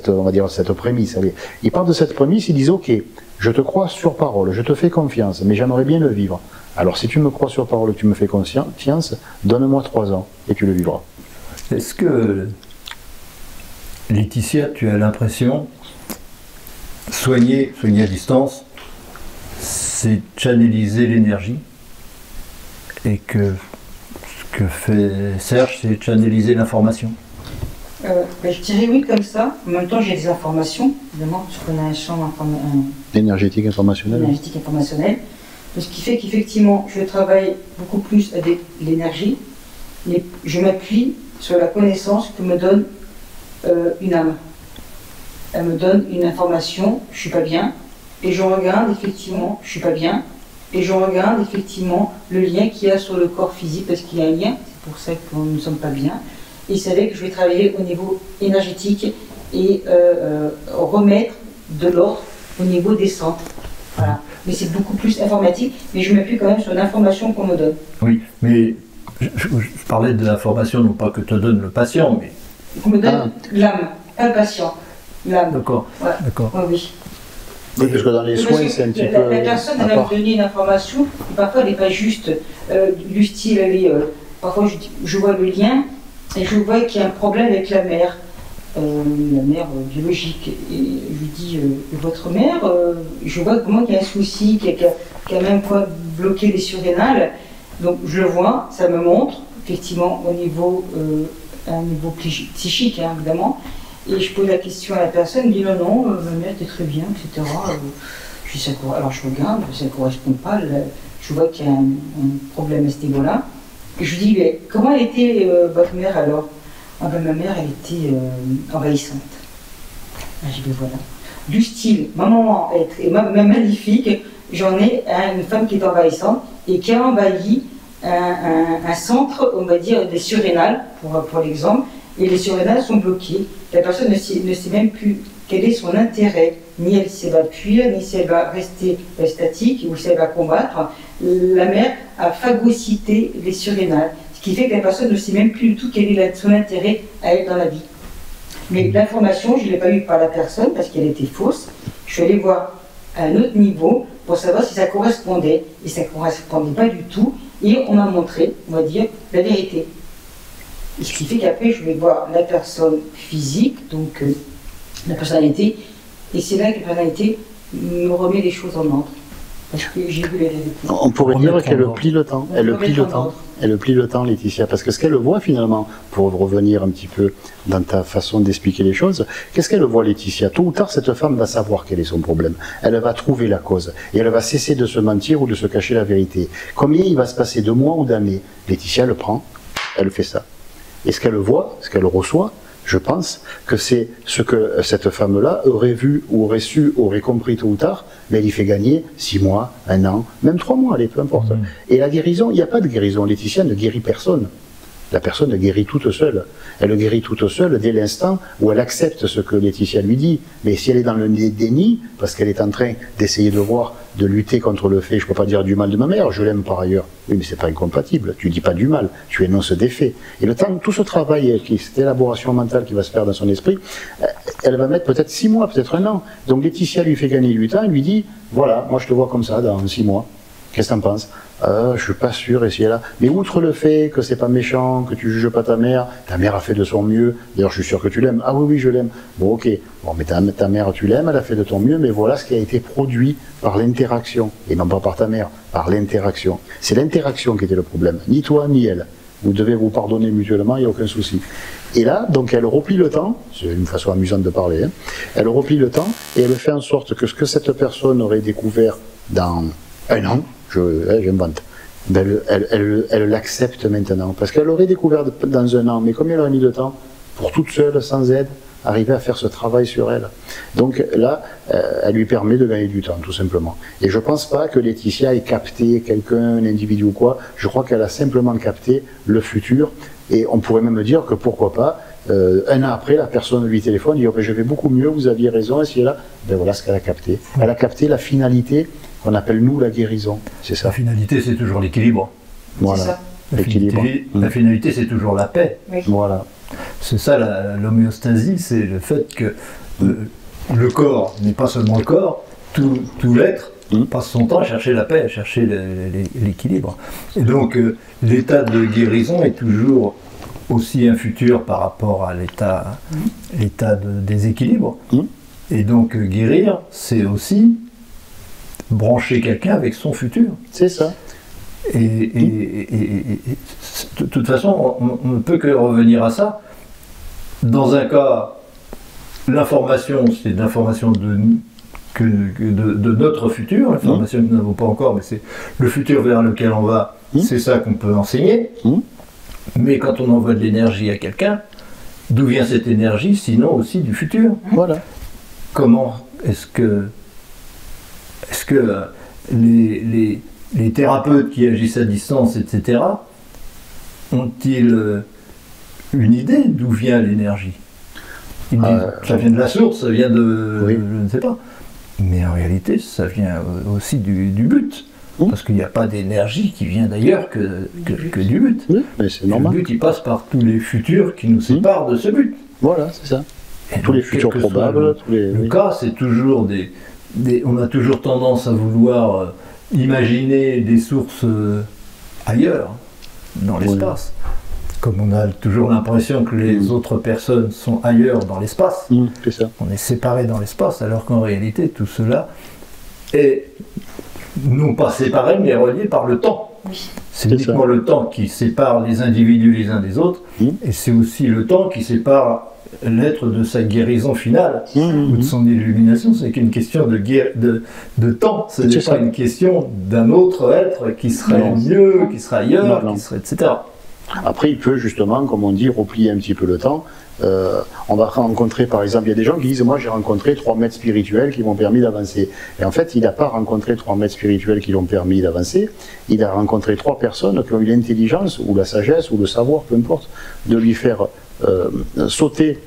on va dire, cette prémisse. Allez. Ils partent de cette prémisse, ils disent ok, je te crois sur parole, je te fais confiance, mais j'aimerais bien le vivre. Alors si tu me crois sur parole et que tu me fais confiance, donne-moi 3 ans et tu le vivras. Est-ce que, Laetitia, tu as l'impression, soigner à distance, c'est channeliser l'énergie, et que ce que fait Serge, c'est channeliser l'information? Je dirais oui comme ça. En même temps, j'ai des informations, évidemment, parce qu'on a un champ énergétique informationnel. Ce qui fait qu'effectivement, je travaille beaucoup plus avec l'énergie. Je m'appuie sur la connaissance que me donne une âme. Elle me donne une information, je ne suis pas bien, et je regarde effectivement, je ne suis pas bien, et je regarde effectivement le lien qu'il y a sur le corps physique, parce qu'il y a un lien, c'est pour ça que nous ne sommes pas bien. Et c'est vrai que je vais travailler au niveau énergétique et remettre de l'ordre au niveau des centres. Voilà. Mais c'est beaucoup plus informatique, mais je m'appuie quand même sur l'information qu'on me donne. Oui, mais je parlais de l'information, non pas que te donne le patient, mais... Qu'on me donne l'âme, pas le patient, l'âme. D'accord, voilà. D'accord. Ouais, oui. Oui, parce que dans les soins, c'est un petit peu... La personne, elle va me donner une information, et parfois elle n'est pas juste du style, elle est... parfois je vois le lien, et je vois qu'il y a un problème avec la mère biologique. Et je lui dis, votre mère, je vois comment il y a un souci, qu'il y a même quoi bloqué les surrénales. Donc je le vois, ça me montre, effectivement, au niveau, un niveau psychique, hein, évidemment. Et je pose la question à la personne, elle me dit non, ma mère était très bien, etc. Je dis, alors je regarde, ça ne correspond pas, je vois qu'il y a un problème à ce niveau-là. Et je lui dis, mais comment elle était votre mère alors? Ah ben ma mère, elle était envahissante. Ah, je dis, ben voilà. Du style, ma maman est magnifique, j'en ai une femme qui est envahissante et qui a envahi un centre, on va dire, des surrénales, pour l'exemple, et les surrénales sont bloquées. La personne ne sait même plus quel est son intérêt, ni si elle va fuir, ni si elle va rester statique, ou si elle va combattre. La mère a phagocyté les surrénales, ce qui fait que la personne ne sait même plus du tout quel est son intérêt à être dans la vie. Mais l'information, je ne l'ai pas eue par la personne parce qu'elle était fausse. Je suis allée voir à un autre niveau pour savoir si ça correspondait. Et ça ne correspondait pas du tout. Et on m'a montré, on va dire, la vérité. Et ce qui fait qu'après, je vais voir la personne physique, donc la personnalité. Et c'est là que la personnalité me remet les choses en ordre. Parce que j'ai vu les résultats. On pourrait dire qu'elle ordre. plie le temps. Elle le plie le temps. Elle le plie le temps, Laetitia. Parce que ce qu'elle voit finalement, pour revenir un petit peu dans ta façon d'expliquer les choses, qu'est-ce qu'elle voit, Laetitia? Tôt ou tard, cette femme va savoir quel est son problème. Elle va trouver la cause. Et elle va cesser de se mentir ou de se cacher la vérité. Combien il va se passer de mois ou d'années? Laetitia le prend, elle fait ça. Et ce qu'elle voit, ce qu'elle reçoit, je pense que c'est ce que cette femme-là aurait vu ou aurait su, aurait compris tôt ou tard, mais elle y fait gagner 6 mois, 1 an, même 3 mois, allez, peu importe. Et la guérison, il n'y a pas de guérison. Laetitia ne guérit personne. La personne guérit toute seule. Elle guérit toute seule dès l'instant où elle accepte ce que Laetitia lui dit. Mais si elle est dans le déni, parce qu'elle est en train d'essayer de voir, de lutter contre le fait, je ne peux pas dire du mal de ma mère, je l'aime par ailleurs. Oui, mais c'est pas incompatible. Tu dis pas du mal, tu énonces des faits. Et le temps, tout ce travail, cette élaboration mentale qui va se faire dans son esprit, elle va mettre peut-être 6 mois, peut-être 1 an. Donc Laetitia lui fait gagner du temps, elle lui dit, voilà, moi je te vois comme ça dans 6 mois. Qu'est-ce que t'en penses? Je suis pas sûr, ici et là. Mais outre le fait que c'est pas méchant, que tu juges pas ta mère a fait de son mieux. D'ailleurs, je suis sûr que tu l'aimes. Ah oui, oui, je l'aime. Bon, ok. Bon, mais ta mère, tu l'aimes, elle a fait de ton mieux, mais voilà ce qui a été produit par l'interaction. Et non pas par ta mère, par l'interaction. C'est l'interaction qui était le problème. Ni toi, ni elle. Vous devez vous pardonner mutuellement, il n'y a aucun souci. Et là, donc, elle replie le temps. C'est une façon amusante de parler. Hein. Elle replie le temps et elle fait en sorte que ce que cette personne aurait découvert dans 1 an, j'invente. Elle l'accepte maintenant. Parce qu'elle l'aurait découvert dans 1 an, mais combien elle aurait mis de temps pour toute seule, sans aide, arriver à faire ce travail sur elle. Donc là, elle lui permet de gagner du temps, tout simplement. Et je ne pense pas que Laetitia ait capté quelqu'un, un individu ou quoi. Je crois qu'elle a simplement capté le futur. Et on pourrait même dire que pourquoi pas, 1 an après, la personne lui téléphone, dit oh, ben, je vais beaucoup mieux, vous aviez raison, et si là, ben voilà ce qu'elle a capté. Elle a capté la finalité qu'on appelle nous la guérison. C'est ça. La finalité, c'est toujours l'équilibre. Voilà. L'équilibre. La finalité, c'est toujours la paix. Oui. Voilà. C'est ça l'homéostasie, c'est le fait que le corps n'est pas seulement le corps, tout l'être passe son temps à chercher la paix, à chercher l'équilibre. Et donc l'état de guérison est toujours aussi un futur par rapport à l'état de déséquilibre. Et donc guérir, c'est aussi brancher quelqu'un avec son futur. C'est ça. Et de toute façon, on ne peut que revenir à ça. Dans un cas, l'information, c'est l'information de notre futur, l'information que nous n'avons pas encore, mais c'est le futur vers lequel on va, c'est ça qu'on peut enseigner. Mais quand on envoie de l'énergie à quelqu'un, d'où vient cette énergie, sinon aussi du futur? Voilà. Comment est-ce que les thérapeutes qui agissent à distance, etc., ont-ils une idée d'où vient l'énergie? Ils disent, ça vient de la source, ça vient de... Oui. Je ne sais pas. Mais en réalité, ça vient aussi du but. Parce qu'il n'y a pas d'énergie qui vient d'ailleurs que du but. Oui, mais c'est normal. Le but, il passe par tous les futurs qui nous séparent de ce but. Voilà, c'est ça. Et Tous les donc, futurs quel que soit probables. le cas, c'est toujours on a toujours tendance à vouloir imaginer des sources ailleurs, dans l'espace. Comme on a toujours l'impression que les autres personnes sont ailleurs dans l'espace. C'est ça. On est séparés dans l'espace, alors qu'en réalité, tout cela est non pas séparé, mais relié par le temps. C'est uniquement ça. le temps qui sépare les individus les uns des autres, et c'est aussi le temps qui sépare l'être de sa guérison finale, ou de son illumination. C'est qu'une question de temps, ce n'est pas une question d'un autre être qui serait mieux, qui serait ailleurs, qui serait, etc. Après, il peut justement, comme on dit, replier un petit peu le temps. On va rencontrer, par exemple, il y a des gens qui disent, moi j'ai rencontré 3 maîtres spirituels qui m'ont permis d'avancer. Et en fait, il n'a pas rencontré 3 maîtres spirituels qui l'ont permis d'avancer, il a rencontré 3 personnes qui ont eu l'intelligence, ou la sagesse, ou le savoir, peu importe, de lui faire sauter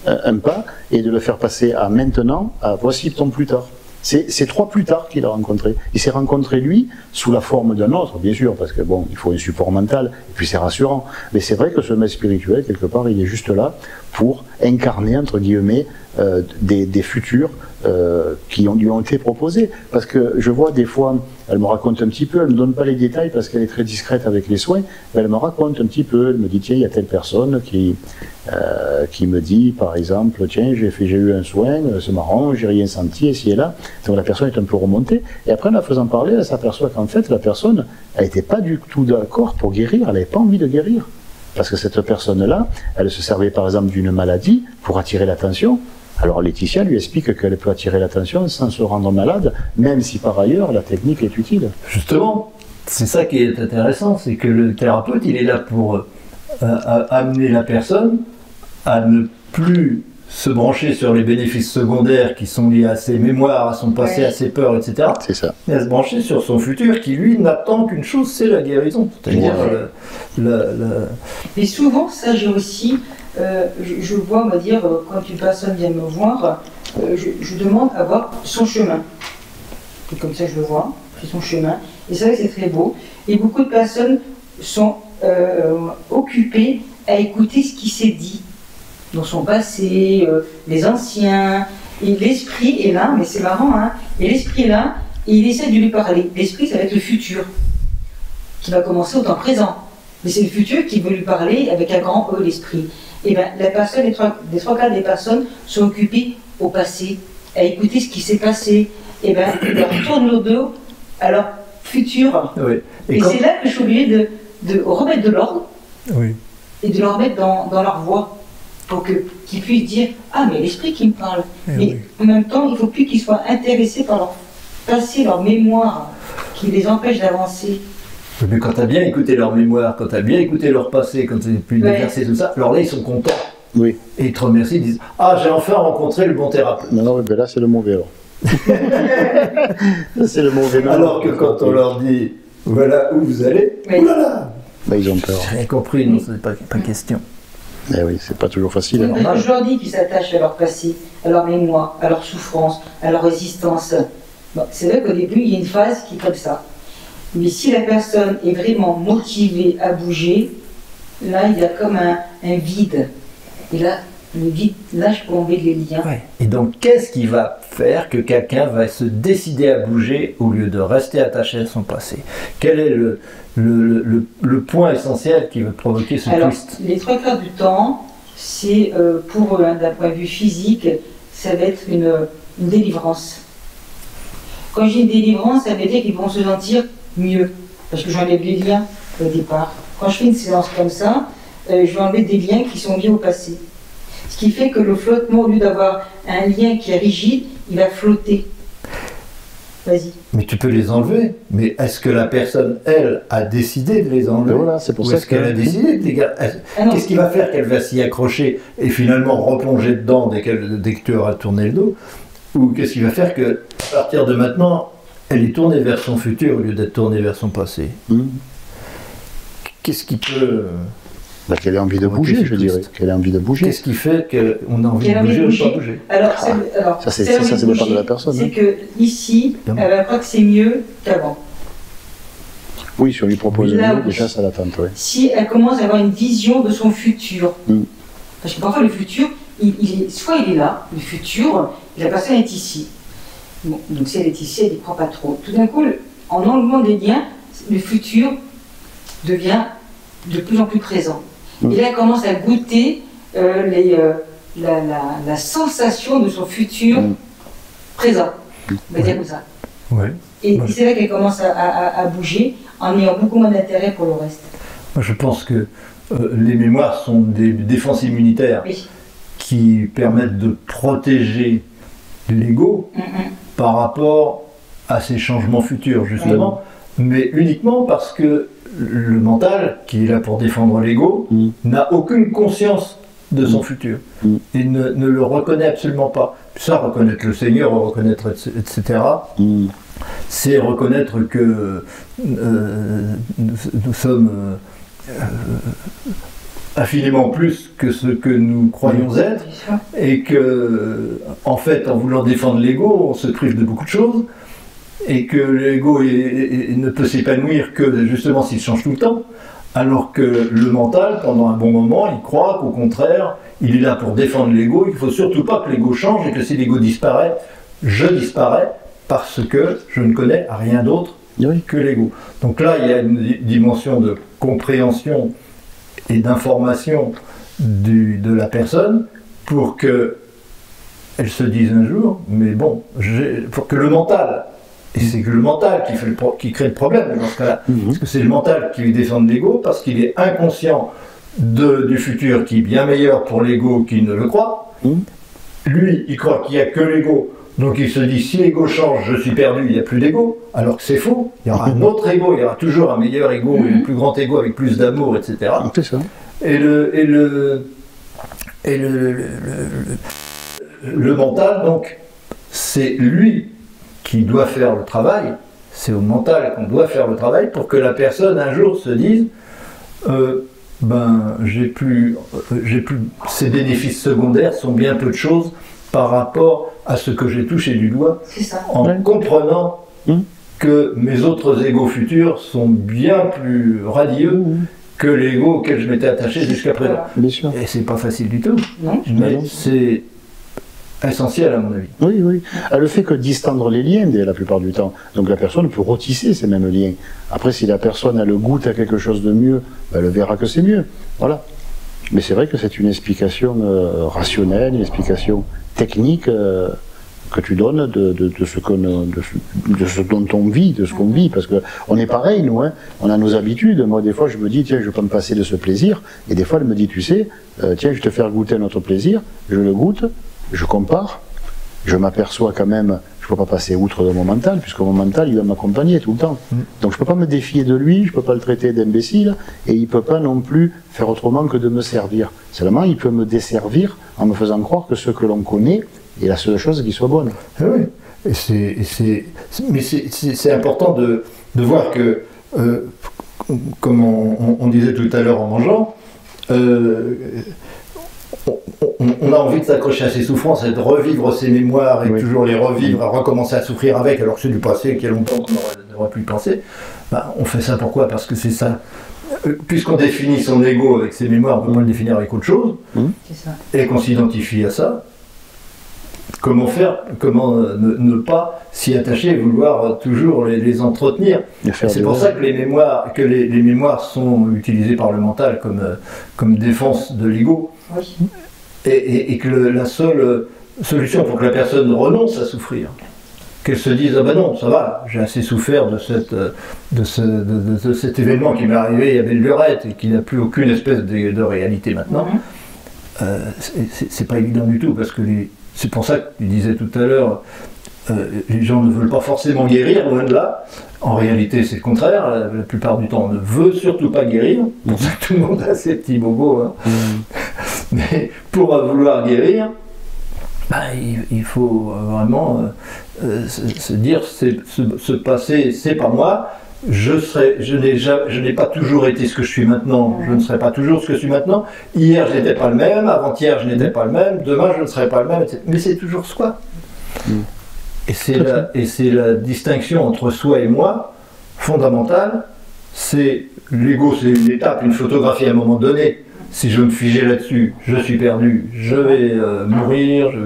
un pas, et de le faire passer à maintenant, à voici ton plus tard. C'est 3 plus tard qu'il a rencontré. Il s'est rencontré lui sous la forme d'un autre, bien sûr, parce que bon, il faut un support mental, et puis c'est rassurant. Mais c'est vrai que ce maître spirituel, quelque part, il est juste là pour incarner, entre guillemets, des futurs qui lui ont été proposés. Parce que je vois des fois, elle me raconte un petit peu, elle ne me donne pas les détails parce qu'elle est très discrète avec les soins, mais elle me raconte un petit peu, elle me dit tiens, il y a telle personne qui me dit par exemple, tiens, j'ai eu un soin, c'est marrant, j'ai rien senti, ici et là. Donc la personne est un peu remontée, et après en la faisant parler, elle s'aperçoit qu'en fait la personne, elle n'était pas du tout d'accord pour guérir, elle n'avait pas envie de guérir. Parce que cette personne-là, elle se servait par exemple d'une maladie pour attirer l'attention. Alors Laetitia lui explique qu'elle peut attirer l'attention sans se rendre malade, même si par ailleurs la technique est utile. Justement, c'est ça qui est intéressant, c'est que le thérapeute, il est là pour amener la personne à ne plus se brancher sur les bénéfices secondaires qui sont liés à ses mémoires, à son passé, à ses peurs, etc. C'est ça. Et à se brancher sur son futur qui, lui, n'attend qu'une chose, c'est la guérison. C'est-à-dire Mais souvent, ça, j'ai aussi, je vois, on va dire, quand une personne vient me voir, je demande à voir son chemin. Et comme ça, je le vois, c'est son chemin. Et c'est vrai que c'est très beau. Et beaucoup de personnes sont occupées à écouter ce qui s'est dit dans son passé, les anciens, et l'esprit est là, mais c'est marrant, hein, et l'esprit est là, et il essaie de lui parler. L'esprit, ça va être le futur, qui va commencer au temps présent. Mais c'est le futur qui veut lui parler avec un grand E, l'esprit. Et bien, les trois quarts des personnes sont occupées au passé, à écouter ce qui s'est passé. Et bien, ils leur tournent le dos à leur futur. Oui. Et c'est là que je suis obligée de remettre de l'ordre, oui, et de leur mettre dans leur voix. Pour qu'ils puissent dire « Ah, mais l'esprit qui me parle ». Mais en même temps, il ne faut plus qu'ils soient intéressés par leur passé, leur mémoire, qui les empêche d'avancer. Mais quand tu as bien écouté leur mémoire, quand tu as bien écouté leur passé, quand tu as pu déverser tout ça, alors là, ils sont contents. Oui. Et ils te remercient, ils disent « Ah, j'ai enfin rencontré le bon thérapeute ». Non, ben là, c'est le mauvais alors. C'est le mauvais. Alors que quand on leur dit « Voilà où vous allez », oulala, ben, ils ont peur. J'ai rien compris, non, c'est pas question. Eh oui, c'est pas toujours facile. Oui, je leur dis qu'ils s'attachent à leur passé, à leur mémoire, à leur souffrance, à leur résistance. Bon, c'est vrai qu'au début, il y a une phase qui est comme ça. Mais si la personne est vraiment motivée à bouger, là, il y a comme un vide. Et là, le vide, là, je peux enlever les liens. Ouais. Et donc, qu'est-ce qui va faire que quelqu'un va se décider à bouger au lieu de rester attaché à son passé? Quel est le point essentiel qui va provoquer ce twist? Les trois quarts du temps, c'est pour eux, d'un point de vue physique, ça va être une délivrance. Quand j'ai une délivrance, ça veut dire qu'ils vont se sentir mieux, parce que j'enlève les liens au départ. Quand je fais une séance comme ça, je vais enlever des liens qui sont liés au passé. Ce qui fait que le flottement, au lieu d'avoir un lien qui est rigide, il va flotter. Vas-y. Mais tu peux les enlever. Mais est-ce que la personne, elle, a décidé de les enlever? Voilà, c'est pour Ou ça est-ce qu'elle a décidé de les garder? Qu'est-ce qui va faire qu'elle va s'y accrocher et finalement replonger dedans dès que tu auras tourné le dos? Ou qu'est-ce qui va faire qu'à partir de maintenant, elle est tournée vers son futur au lieu d'être tournée vers son passé? Qu'est-ce qui peut... Bah, qu'elle ait envie de bouger, je dirais. Qu'elle ait envie de bouger. Qu'est-ce qui fait qu'on a envie de bouger ou de pas bouger? Alors, ça, ça dépend de la personne. C'est que ici, elle va croire que c'est mieux qu'avant. Oui, si on lui propose mieux, déjà ça l'attend. Ouais. Si elle commence à avoir une vision de son futur, parce que parfois le futur, soit il est là, le futur, et la personne est ici. Bon, donc si elle est ici, elle n'y croit pas trop. Tout d'un coup, en enlevant des liens, le futur devient de plus en plus présent. Et là, elle commence à goûter la sensation de son futur présent. On va dire comme ça. Ouais. Et c'est là qu'elle commence à bouger en ayant beaucoup moins d'intérêt pour le reste. Moi, je pense que les mémoires sont des défenses immunitaires qui permettent de protéger l'ego par rapport à ces changements futurs, justement, mais uniquement parce que le mental, qui est là pour défendre l'ego, n'a aucune conscience de son futur et ne le reconnaît absolument pas. Ça, reconnaître le Seigneur, reconnaître, etc., c'est reconnaître que nous sommes infiniment plus que ce que nous croyons être, et que, en fait, en voulant défendre l'ego, on se prive de beaucoup de choses, et que l'ego ne peut s'épanouir que justement s'il change tout le temps, alors que le mental, pendant un bon moment, il croit qu'au contraire, il est là pour défendre l'ego, il ne faut surtout pas que l'ego change et que si l'ego disparaît, je disparais parce que je ne connais rien d'autre que l'ego. Donc là, il y a une dimension de compréhension et d'information de la personne pour que elle se dise un jour, mais bon, pour que le mental, et c'est que le mental qui crée le problème dans ce cas-là, parce que c'est le mental qui défend l'ego, parce qu'il est inconscient du futur qui est bien meilleur pour l'ego qu'il ne le croit. Lui, il croit qu'il n'y a que l'ego, donc il se dit, si l'ego change, je suis perdu, il n'y a plus d'ego, alors que c'est faux, il y aura un autre ego, il y aura toujours un meilleur ego, un plus grand ego avec plus d'amour, etc. C'est ça. Et le mental, donc, c'est lui qui doit faire le travail, c'est au mental qu'on doit faire le travail pour que la personne un jour se dise j'ai plus ces bénéfices secondaires sont bien peu de choses par rapport à ce que j'ai touché du doigt, en comprenant que mes autres égos futurs sont bien plus radieux que l'ego auquel je m'étais attaché jusqu'à présent. Bien sûr. Et c'est pas facile du tout, Non. mais c'est essentiel à mon avis. Oui, oui. Le fait que distendre les liens, la plupart du temps, donc la personne peut retisser ces mêmes liens. Après, si la personne a le goût à quelque chose de mieux, elle verra que c'est mieux. Voilà. Mais c'est vrai que c'est une explication rationnelle, une explication technique que tu donnes de ce dont on vit, de ce qu'on vit, parce qu'on est pareil, nous, hein. On a nos habitudes. Moi, des fois, je me dis, tiens, je peux me passer de ce plaisir, et des fois, elle me dit, tu sais, tiens, je vais te faire goûter un autre plaisir, je le goûte, je compare, je m'aperçois quand même, je ne peux pas passer outre de mon mental, puisque mon mental, il va m'accompagner tout le temps. Donc je ne peux pas me défier de lui, je ne peux pas le traiter d'imbécile, et il ne peut pas non plus faire autrement que de me servir. Seulement, il peut me desservir en me faisant croire que ce que l'on connaît est la seule chose qui soit bonne. Oui, mais c'est important de voir que, comme on disait tout à l'heure en mangeant, on a envie de s'accrocher à ses souffrances et de revivre ses mémoires et toujours les revivre, à recommencer à souffrir avec, alors que c'est du passé qu'il y a longtemps qu'on n'aurait plus pensé. On fait ça pourquoi? Parce que c'est ça. Puisqu'on définit son ego avec ses mémoires, on ne peut pas le définir avec autre chose, et qu'on s'identifie à ça. Comment faire, ne pas s'y attacher et vouloir toujours les entretenir. C'est pour ça que les mémoires sont utilisées par le mental comme défense de l'ego. Oui. Et que la seule solution pour que la personne renonce à souffrir, qu'elle se dise ah ben non, ça va, j'ai assez souffert de cet événement qui m'est arrivé à Belle-Lurette et qui n'a plus aucune espèce de réalité maintenant, c'est pas évident du tout, parce que c'est pour ça que tu disais tout à l'heure, les gens ne veulent pas forcément guérir, loin de là. En réalité, c'est le contraire. La plupart du temps, on ne veut surtout pas guérir. C'est pour ça que tout le monde a ses petits bobos. Hein. Mais pour vouloir guérir, il faut vraiment se dire ce passé, c'est pas moi. Je n'ai pas toujours été ce que je suis maintenant, je ne serai pas toujours ce que je suis maintenant. Hier, je n'étais pas le même, avant-hier, je n'étais pas le même, demain, je ne serai pas le même, etc. Mais c'est toujours soi. Et c'est la distinction entre soi et moi, fondamentale. C'est l'ego, c'est une étape, une photographie à un moment donné. Si je me figeais là-dessus, je suis perdu, je vais mourir, je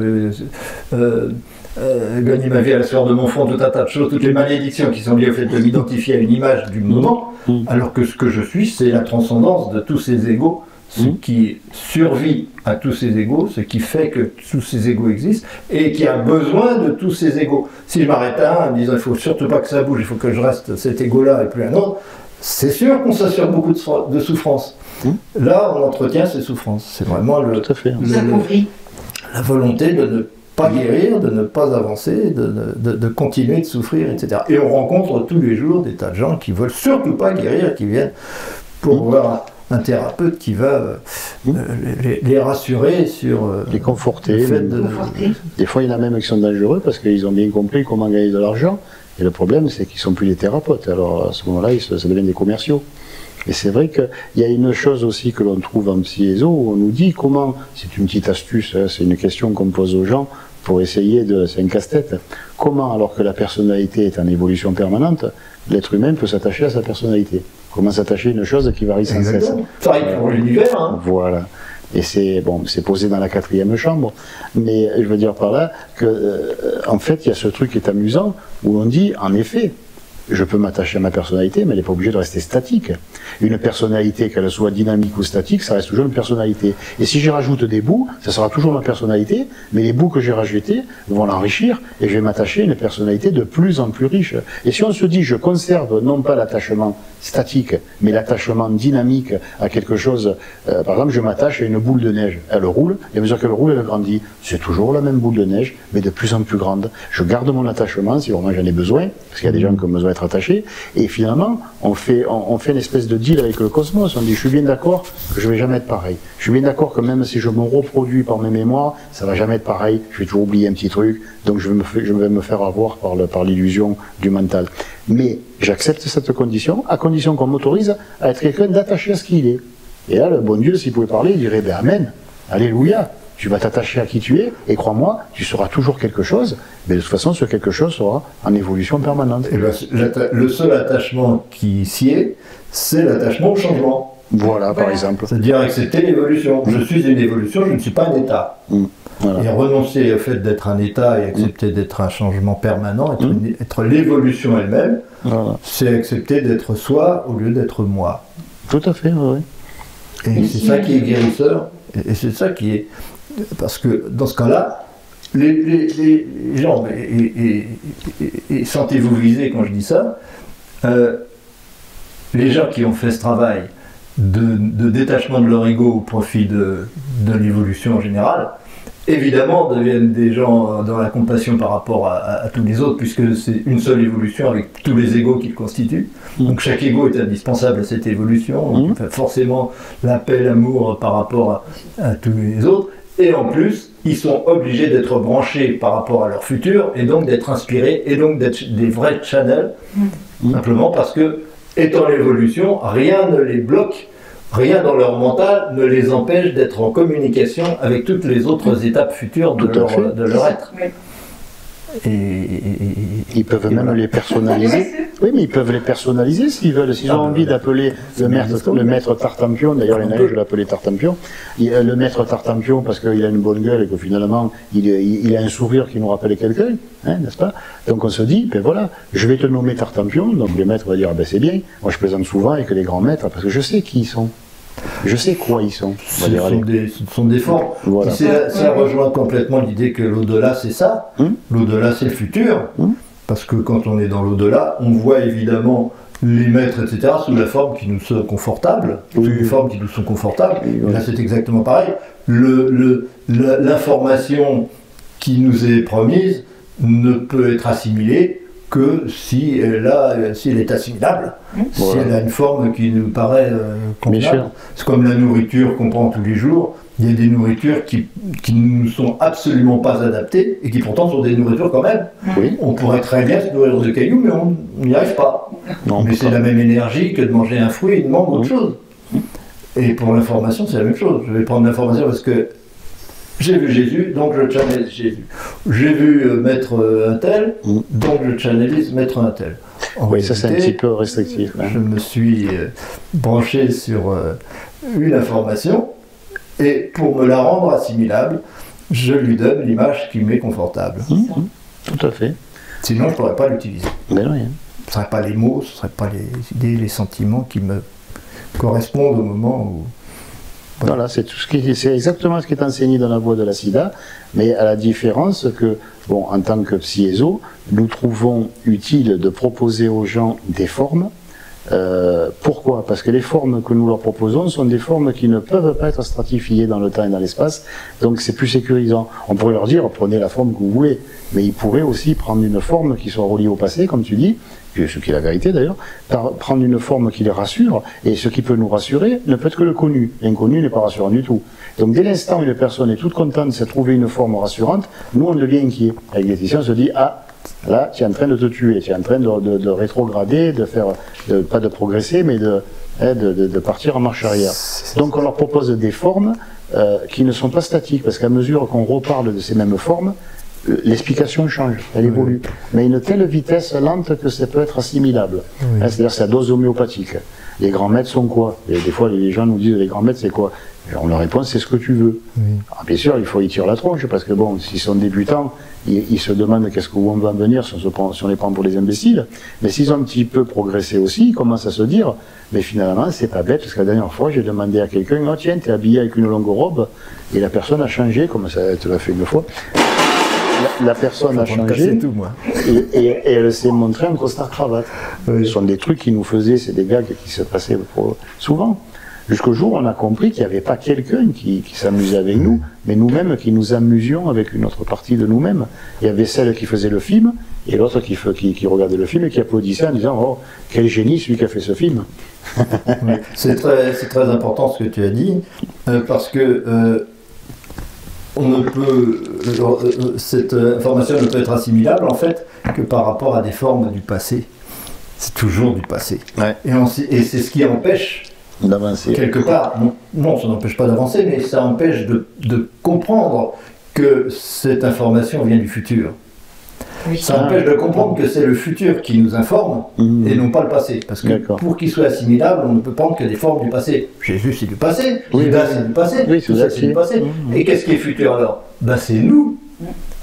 vais gagner ma vie à la sueur de mon front, tout un tas de choses, toutes les malédictions qui sont liées au fait de m'identifier à une image du moment, alors que ce que je suis, c'est la transcendance de tous ces égos, ce qui survit à tous ces égos, ce qui fait que tous ces égos existent, et qui a besoin de tous ces égos. Si je m'arrête à un en me disant il ne faut surtout pas que ça bouge, il faut que je reste cet égo-là et plus un autre, c'est sûr qu'on s'assure beaucoup de souffrance. Là, on entretient ces souffrances. C'est vraiment la volonté de ne pas guérir, de ne pas avancer, de continuer de souffrir, etc. Et on rencontre tous les jours des tas de gens qui ne veulent surtout pas guérir, qui viennent pour voir un thérapeute qui va les rassurer sur les conforter. Le fait Des fois, il y en a même qui sont dangereux parce qu'ils ont bien compris comment gagner de l'argent. Et le problème, c'est qu'ils ne sont plus des thérapeutes. Alors, à ce moment-là, ça devient des commerciaux. Et c'est vrai qu'il y a une chose aussi que l'on trouve en psy-éso, où on nous dit comment, c'est une petite astuce, hein, c'est une question qu'on pose aux gens pour essayer c'est un casse-tête, comment, alors que la personnalité est en évolution permanente, l'être humain peut s'attacher à sa personnalité. Comment s'attacher à une chose qui varie sans cesse. Ça arrive pour l'univers. Hein. Voilà. Et c'est bon, c'est posé dans la 4e chambre, mais je veux dire par là que en fait il y a ce truc qui est amusant où on dit en effet je peux m'attacher à ma personnalité, mais elle n'est pas obligée de rester statique. Une personnalité, qu'elle soit dynamique ou statique, ça reste toujours une personnalité. Et si j'y rajoute des bouts, ça sera toujours ma personnalité, mais les bouts que j'ai rajoutés vont l'enrichir, et je vais m'attacher à une personnalité de plus en plus riche. Et si on se dit, je conserve non pas l'attachement statique, mais l'attachement dynamique à quelque chose, par exemple, je m'attache à une boule de neige, elle roule, et à mesure qu'elle roule, elle grandit. C'est toujours la même boule de neige, mais de plus en plus grande. Je garde mon attachement, si vraiment j'en ai besoin, parce qu'il y a des gens qui ont besoin d'être attachés, et finalement, on fait une espèce de deal avec le cosmos. On dit, je suis bien d'accord que je vais jamais être pareil. Je suis bien d'accord que même si je me reproduis par mes mémoires, ça va jamais être pareil. Je vais toujours oublier un petit truc, donc je vais me faire avoir par l'illusion du mental. Mais j'accepte cette condition, à condition qu'on m'autorise à être quelqu'un d'attaché à ce qu'il est. Et là, le bon Dieu, s'il pouvait parler, il dirait, ben amen, alléluia. Tu vas t'attacher à qui tu es, et crois-moi, tu seras toujours quelque chose, mais de toute façon, ce quelque chose sera en évolution permanente. Et le seul attachement qui s'y est, c'est l'attachement au changement. Voilà, par exemple. C'est-à-dire accepter l'évolution. Je suis une évolution, je ne suis pas un état. Voilà. Et renoncer au fait d'être un état et accepter d'être un changement permanent, être l'évolution elle-même, Voilà. c'est accepter d'être soi au lieu d'être moi. Tout à fait, oui. Et c'est ça qui est guérisseur, et c'est ça qui est... Parce que dans ce cas-là, les gens, et sentez-vous visés quand je dis ça, les gens qui ont fait ce travail de détachement de leur ego au profit de l'évolution en général, évidemment deviennent des gens dans la compassion par rapport à tous les autres, puisque c'est une seule évolution avec tous les égos qui le constituent. Donc chaque ego est indispensable à cette évolution, donc, forcément la paix, l'amour par rapport à tous les autres. Et en plus, ils sont obligés d'être branchés par rapport à leur futur, et donc d'être inspirés, et donc d'être des vrais channels, simplement parce que, étant l'évolution, rien ne les bloque, rien dans leur mental ne les empêche d'être en communication avec toutes les autres étapes futures de leur être. Ils peuvent même les personnaliser. Oui, mais ils peuvent les personnaliser s'ils veulent. S'ils ont envie d'appeler le maître Tartampion, d'ailleurs les naïfs, je l'appelais Tartampion, le maître Tartampion parce qu'il a une bonne gueule et que finalement il a un sourire qui nous rappelle quelqu'un, hein, n'est-ce pas? Donc on se dit, ben voilà, je vais te nommer Tartampion, donc le maître va dire, ben c'est bien, moi je plaisante souvent avec les grands maîtres parce que je sais qui ils sont. Je sais quoi ils sont. Ce sont des formes. Voilà. Ça rejoint complètement l'idée que l'au-delà c'est ça. L'au-delà c'est le futur. Parce que quand on est dans l'au-delà, on voit évidemment les maîtres, etc., sous la forme qui nous sont confortables. Sous les formes qui nous sont confortables. Là c'est exactement pareil. L'information qui nous est promise ne peut être assimilée que si elle est assimilable, si elle a une forme qui nous paraît convenable. C'est comme la nourriture qu'on prend tous les jours. Il y a des nourritures qui ne nous sont absolument pas adaptées et qui pourtant sont des nourritures quand même. Oui. On pourrait très bien se nourrir de cailloux, mais on n'y arrive pas. Non, mais c'est la même énergie que de manger un fruit et de manger autre chose. Et pour l'information, c'est la même chose. Je vais prendre l'information parce que j'ai vu Jésus, donc je channelise Jésus. J'ai vu maître un tel, donc je channelise maître un tel. Oui, ça c'est un petit peu restrictif. Hein. Je me suis branché sur une information, et pour me la rendre assimilable, je lui donne l'image qui m'est confortable. Tout à fait. Sinon, je ne pourrais pas l'utiliser. Ben oui. Ce ne seraient pas les mots, ce ne seraient pas les idées, les sentiments qui me correspondent au moment où... Voilà, c'est exactement ce qui est enseigné dans la voie de la Siddha, mais à la différence que, bon, en tant que psyéso, nous trouvons utile de proposer aux gens des formes. Pourquoi? Parce que les formes que nous leur proposons sont des formes qui ne peuvent pas être stratifiées dans le temps et dans l'espace, donc c'est plus sécurisant. On pourrait leur dire, prenez la forme que vous voulez, mais ils pourraient aussi prendre une forme qui soit reliée au passé, comme tu dis, ce qui est la vérité d'ailleurs, prendre une forme qui les rassure, et ce qui peut nous rassurer ne peut être que le connu. L'inconnu n'est pas rassurant du tout. Donc dès l'instant où une personne est toute contente de se trouver une forme rassurante, nous on devient inquiet. Avec l'éthicien, on se dit, ah, là, tu es en train de te tuer, tu es en train de rétrograder, pas de progresser, mais de partir en marche arrière. Donc on leur propose des formes qui ne sont pas statiques, parce qu'à mesure qu'on reparle de ces mêmes formes, l'explication change, elle évolue. Mais à une telle vitesse lente que ça peut être assimilable. C'est-à-dire c'est à dose homéopathique. Les grands maîtres sont quoi? Et des fois les gens nous disent, les grands maîtres c'est quoi? Alors, la réponse, c'est ce que tu veux. Oui. Alors, bien sûr, il faut y tirer la tronche, parce que bon, s'ils sont débutants, ils se demandent qu'est-ce qu'on va en venir si on les prend pour des imbéciles. Mais s'ils ont un petit peu progressé aussi, ils commencent à se dire, mais finalement, c'est pas bête, parce que la dernière fois, j'ai demandé à quelqu'un, oh tiens, t'es habillé avec une longue robe, et la personne a changé, comme ça te l'a fait une fois. La personne a changé, tout, moi. et elle s'est montrée en costard-cravate. Oui. Ce sont des trucs qui nous faisaient, c'est des gags qui se passaient souvent. Jusqu'au jour où on a compris qu'il n'y avait pas quelqu'un qui s'amusait avec nous, mais nous-mêmes qui nous amusions avec une autre partie de nous-mêmes. Il y avait celle qui faisait le film, et l'autre qui regardait le film et qui applaudissait en disant « Oh, quel génie celui qui a fait ce film !» Oui. C'est très important ce que tu as dit, parce que on ne peut, cette information ne peut être assimilable en fait que par rapport à des formes du passé. C'est toujours du passé. Ouais. Et c'est ce qui empêche d'avancer. Quelque part, non, ça n'empêche pas d'avancer, mais ça empêche de comprendre que cette information vient du futur. Oui. Ça empêche de comprendre que c'est le futur qui nous informe et non pas le passé. Parce que pour qu'il soit assimilable, on ne peut prendre que des formes du passé. Jésus, c'est du passé. Judas, c'est du passé. Oui, tout ça, c'est du passé. Et qu'est-ce qui est futur alors? Ben, c'est nous.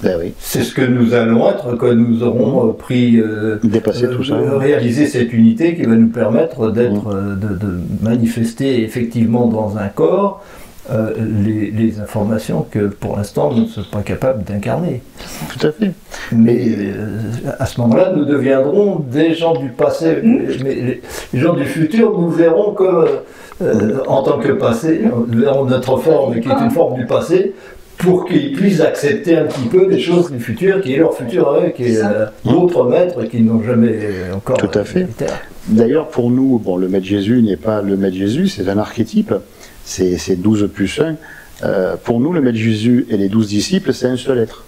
Ben oui. C'est ce que nous allons être quand nous aurons dépasser tout ça. Réaliser cette unité qui va nous permettre d'être, de manifester effectivement dans un corps les informations que pour l'instant nous ne sommes pas capables d'incarner. Tout à fait. Mais à ce moment-là, nous deviendrons des gens du passé, mais les gens du futur nous verront comme en tant que passé, nous verrons notre forme qui est une forme du passé, pour qu'ils puissent accepter un petit peu des choses du futur, qui est leur futur à eux, qui est d'autres maîtres qui n'ont jamais encore... Tout à fait. D'ailleurs, pour nous, bon, le Maître Jésus n'est pas le Maître Jésus, c'est un archétype, c'est 12 plus 1. Pour nous, le Maître Jésus et les 12 disciples, c'est un seul être.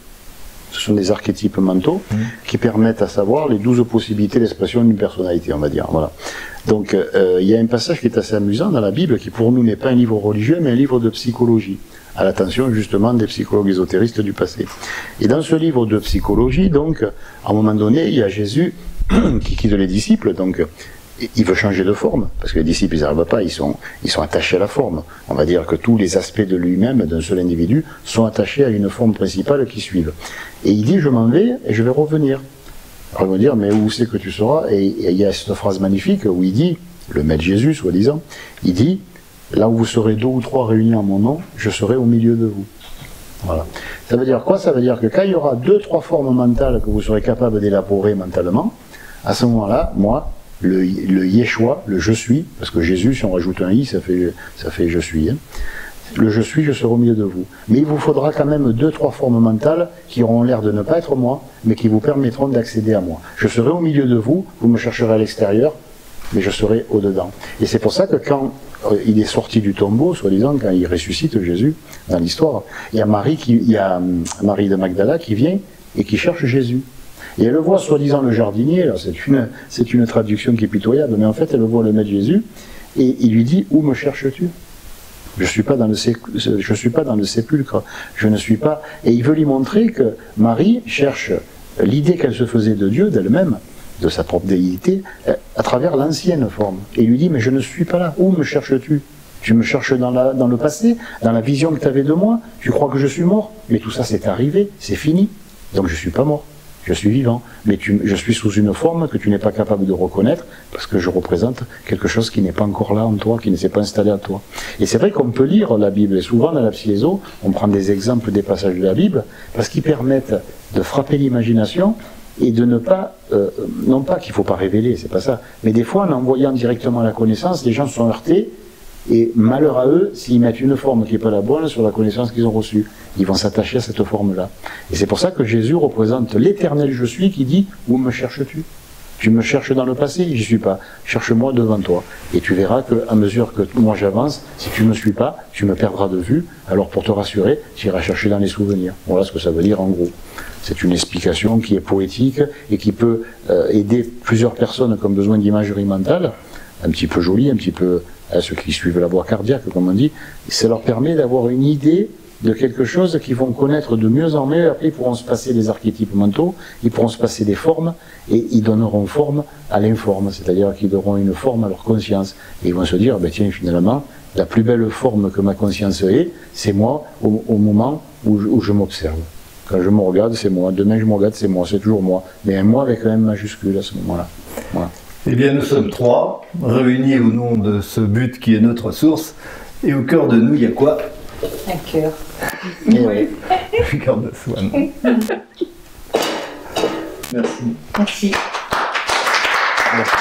Ce sont des archétypes mentaux qui permettent à savoir les 12 possibilités d'expression d'une personnalité, on va dire. Voilà. Donc, il y a un passage qui est assez amusant dans la Bible, qui pour nous n'est pas un livre religieux, mais un livre de psychologie, à l'attention justement des psychologues ésotéristes du passé. Et dans ce livre de psychologie, donc, à un moment donné, il y a Jésus qui quitte les disciples, donc il veut changer de forme, parce que les disciples, ils n'arrivent pas, ils sont attachés à la forme. On va dire que tous les aspects de lui-même, d'un seul individu, sont attachés à une forme principale qui suivent. Et il dit, je m'en vais et je vais revenir. Alors, on va dire, mais où c'est que tu seras? Et il y a cette phrase magnifique où il dit, le Maître Jésus, soi-disant, il dit, là où vous serez 2 ou 3 réunis en mon nom, je serai au milieu de vous. Voilà. Ça veut dire quoi? Ça veut dire que quand il y aura 2-3 formes mentales que vous serez capable d'élaborer mentalement, à ce moment-là, moi, le Yeshua, le je suis, parce que Jésus, si on rajoute un i, ça fait je suis. Hein. Le je suis, je serai au milieu de vous. Mais il vous faudra quand même 2-3 formes mentales qui auront l'air de ne pas être moi, mais qui vous permettront d'accéder à moi. Je serai au milieu de vous, vous me chercherez à l'extérieur, mais je serai au-dedans. Et c'est pour ça que quand il est sorti du tombeau, soi-disant, quand il ressuscite Jésus, dans l'histoire, il y a Marie de Magdala qui vient et qui cherche Jésus. Et elle voit, soi-disant, le jardinier, alors c'est une traduction qui est pitoyable, mais en fait, elle voit le Maître Jésus, et il lui dit, où me cherches-tu? Je ne suis pas dans le sépulcre, je ne suis pas... Et il veut lui montrer que Marie cherche l'idée qu'elle se faisait de Dieu, d'elle-même, de sa propre déité, à travers l'ancienne forme. Et il lui dit, mais je ne suis pas là, où me cherches-tu? Tu me cherches dans le passé, dans la vision que tu avais de moi, tu crois que je suis mort, mais tout ça c'est arrivé, c'est fini, donc je ne suis pas mort. Je suis vivant, mais je suis sous une forme que tu n'es pas capable de reconnaître, parce que je représente quelque chose qui n'est pas encore là en toi, qui ne s'est pas installé en toi. Et c'est vrai qu'on peut lire la Bible, et souvent dans la psyéso, on prend des exemples des passages de la Bible, parce qu'ils permettent de frapper l'imagination, et de ne pas, non pas qu'il ne faut pas révéler, c'est pas ça, mais des fois en envoyant directement la connaissance, les gens sont heurtés, et malheur à eux s'ils mettent une forme qui n'est pas la bonne sur la connaissance qu'ils ont reçue. Ils vont s'attacher à cette forme-là. Et c'est pour ça que Jésus représente l'éternel je suis qui dit « Où me cherches-tu » Tu me cherches dans le passé, j'y suis pas. Cherche-moi devant toi. Et tu verras qu'à mesure que moi j'avance, si tu ne me suis pas, tu me perdras de vue. Alors pour te rassurer, tu iras chercher dans les souvenirs. Voilà ce que ça veut dire en gros. C'est une explication qui est poétique et qui peut aider plusieurs personnes qui ont besoin d'imagerie mentale, un petit peu jolie, un petit peu à ceux qui suivent la voie cardiaque, comme on dit. Ça leur permet d'avoir une idée de quelque chose qu'ils vont connaître de mieux en mieux. Après, ils pourront se passer des archétypes mentaux, ils pourront se passer des formes, et ils donneront forme à l'informe, c'est-à-dire qu'ils donneront une forme à leur conscience. Et ils vont se dire, ben tiens, finalement, La plus belle forme que ma conscience ait, c'est moi au moment où je m'observe. Quand je me regarde, c'est moi. Demain, je me regarde, c'est moi. C'est toujours moi. Mais un moi avec un M majuscule à ce moment-là. Voilà. Eh bien, nous sommes trois, réunis au nom de ce but qui est notre source. Et au cœur de nous, il y a quoi? Un cœur. Oui. Le cœur de Swann. Merci. Merci. Merci.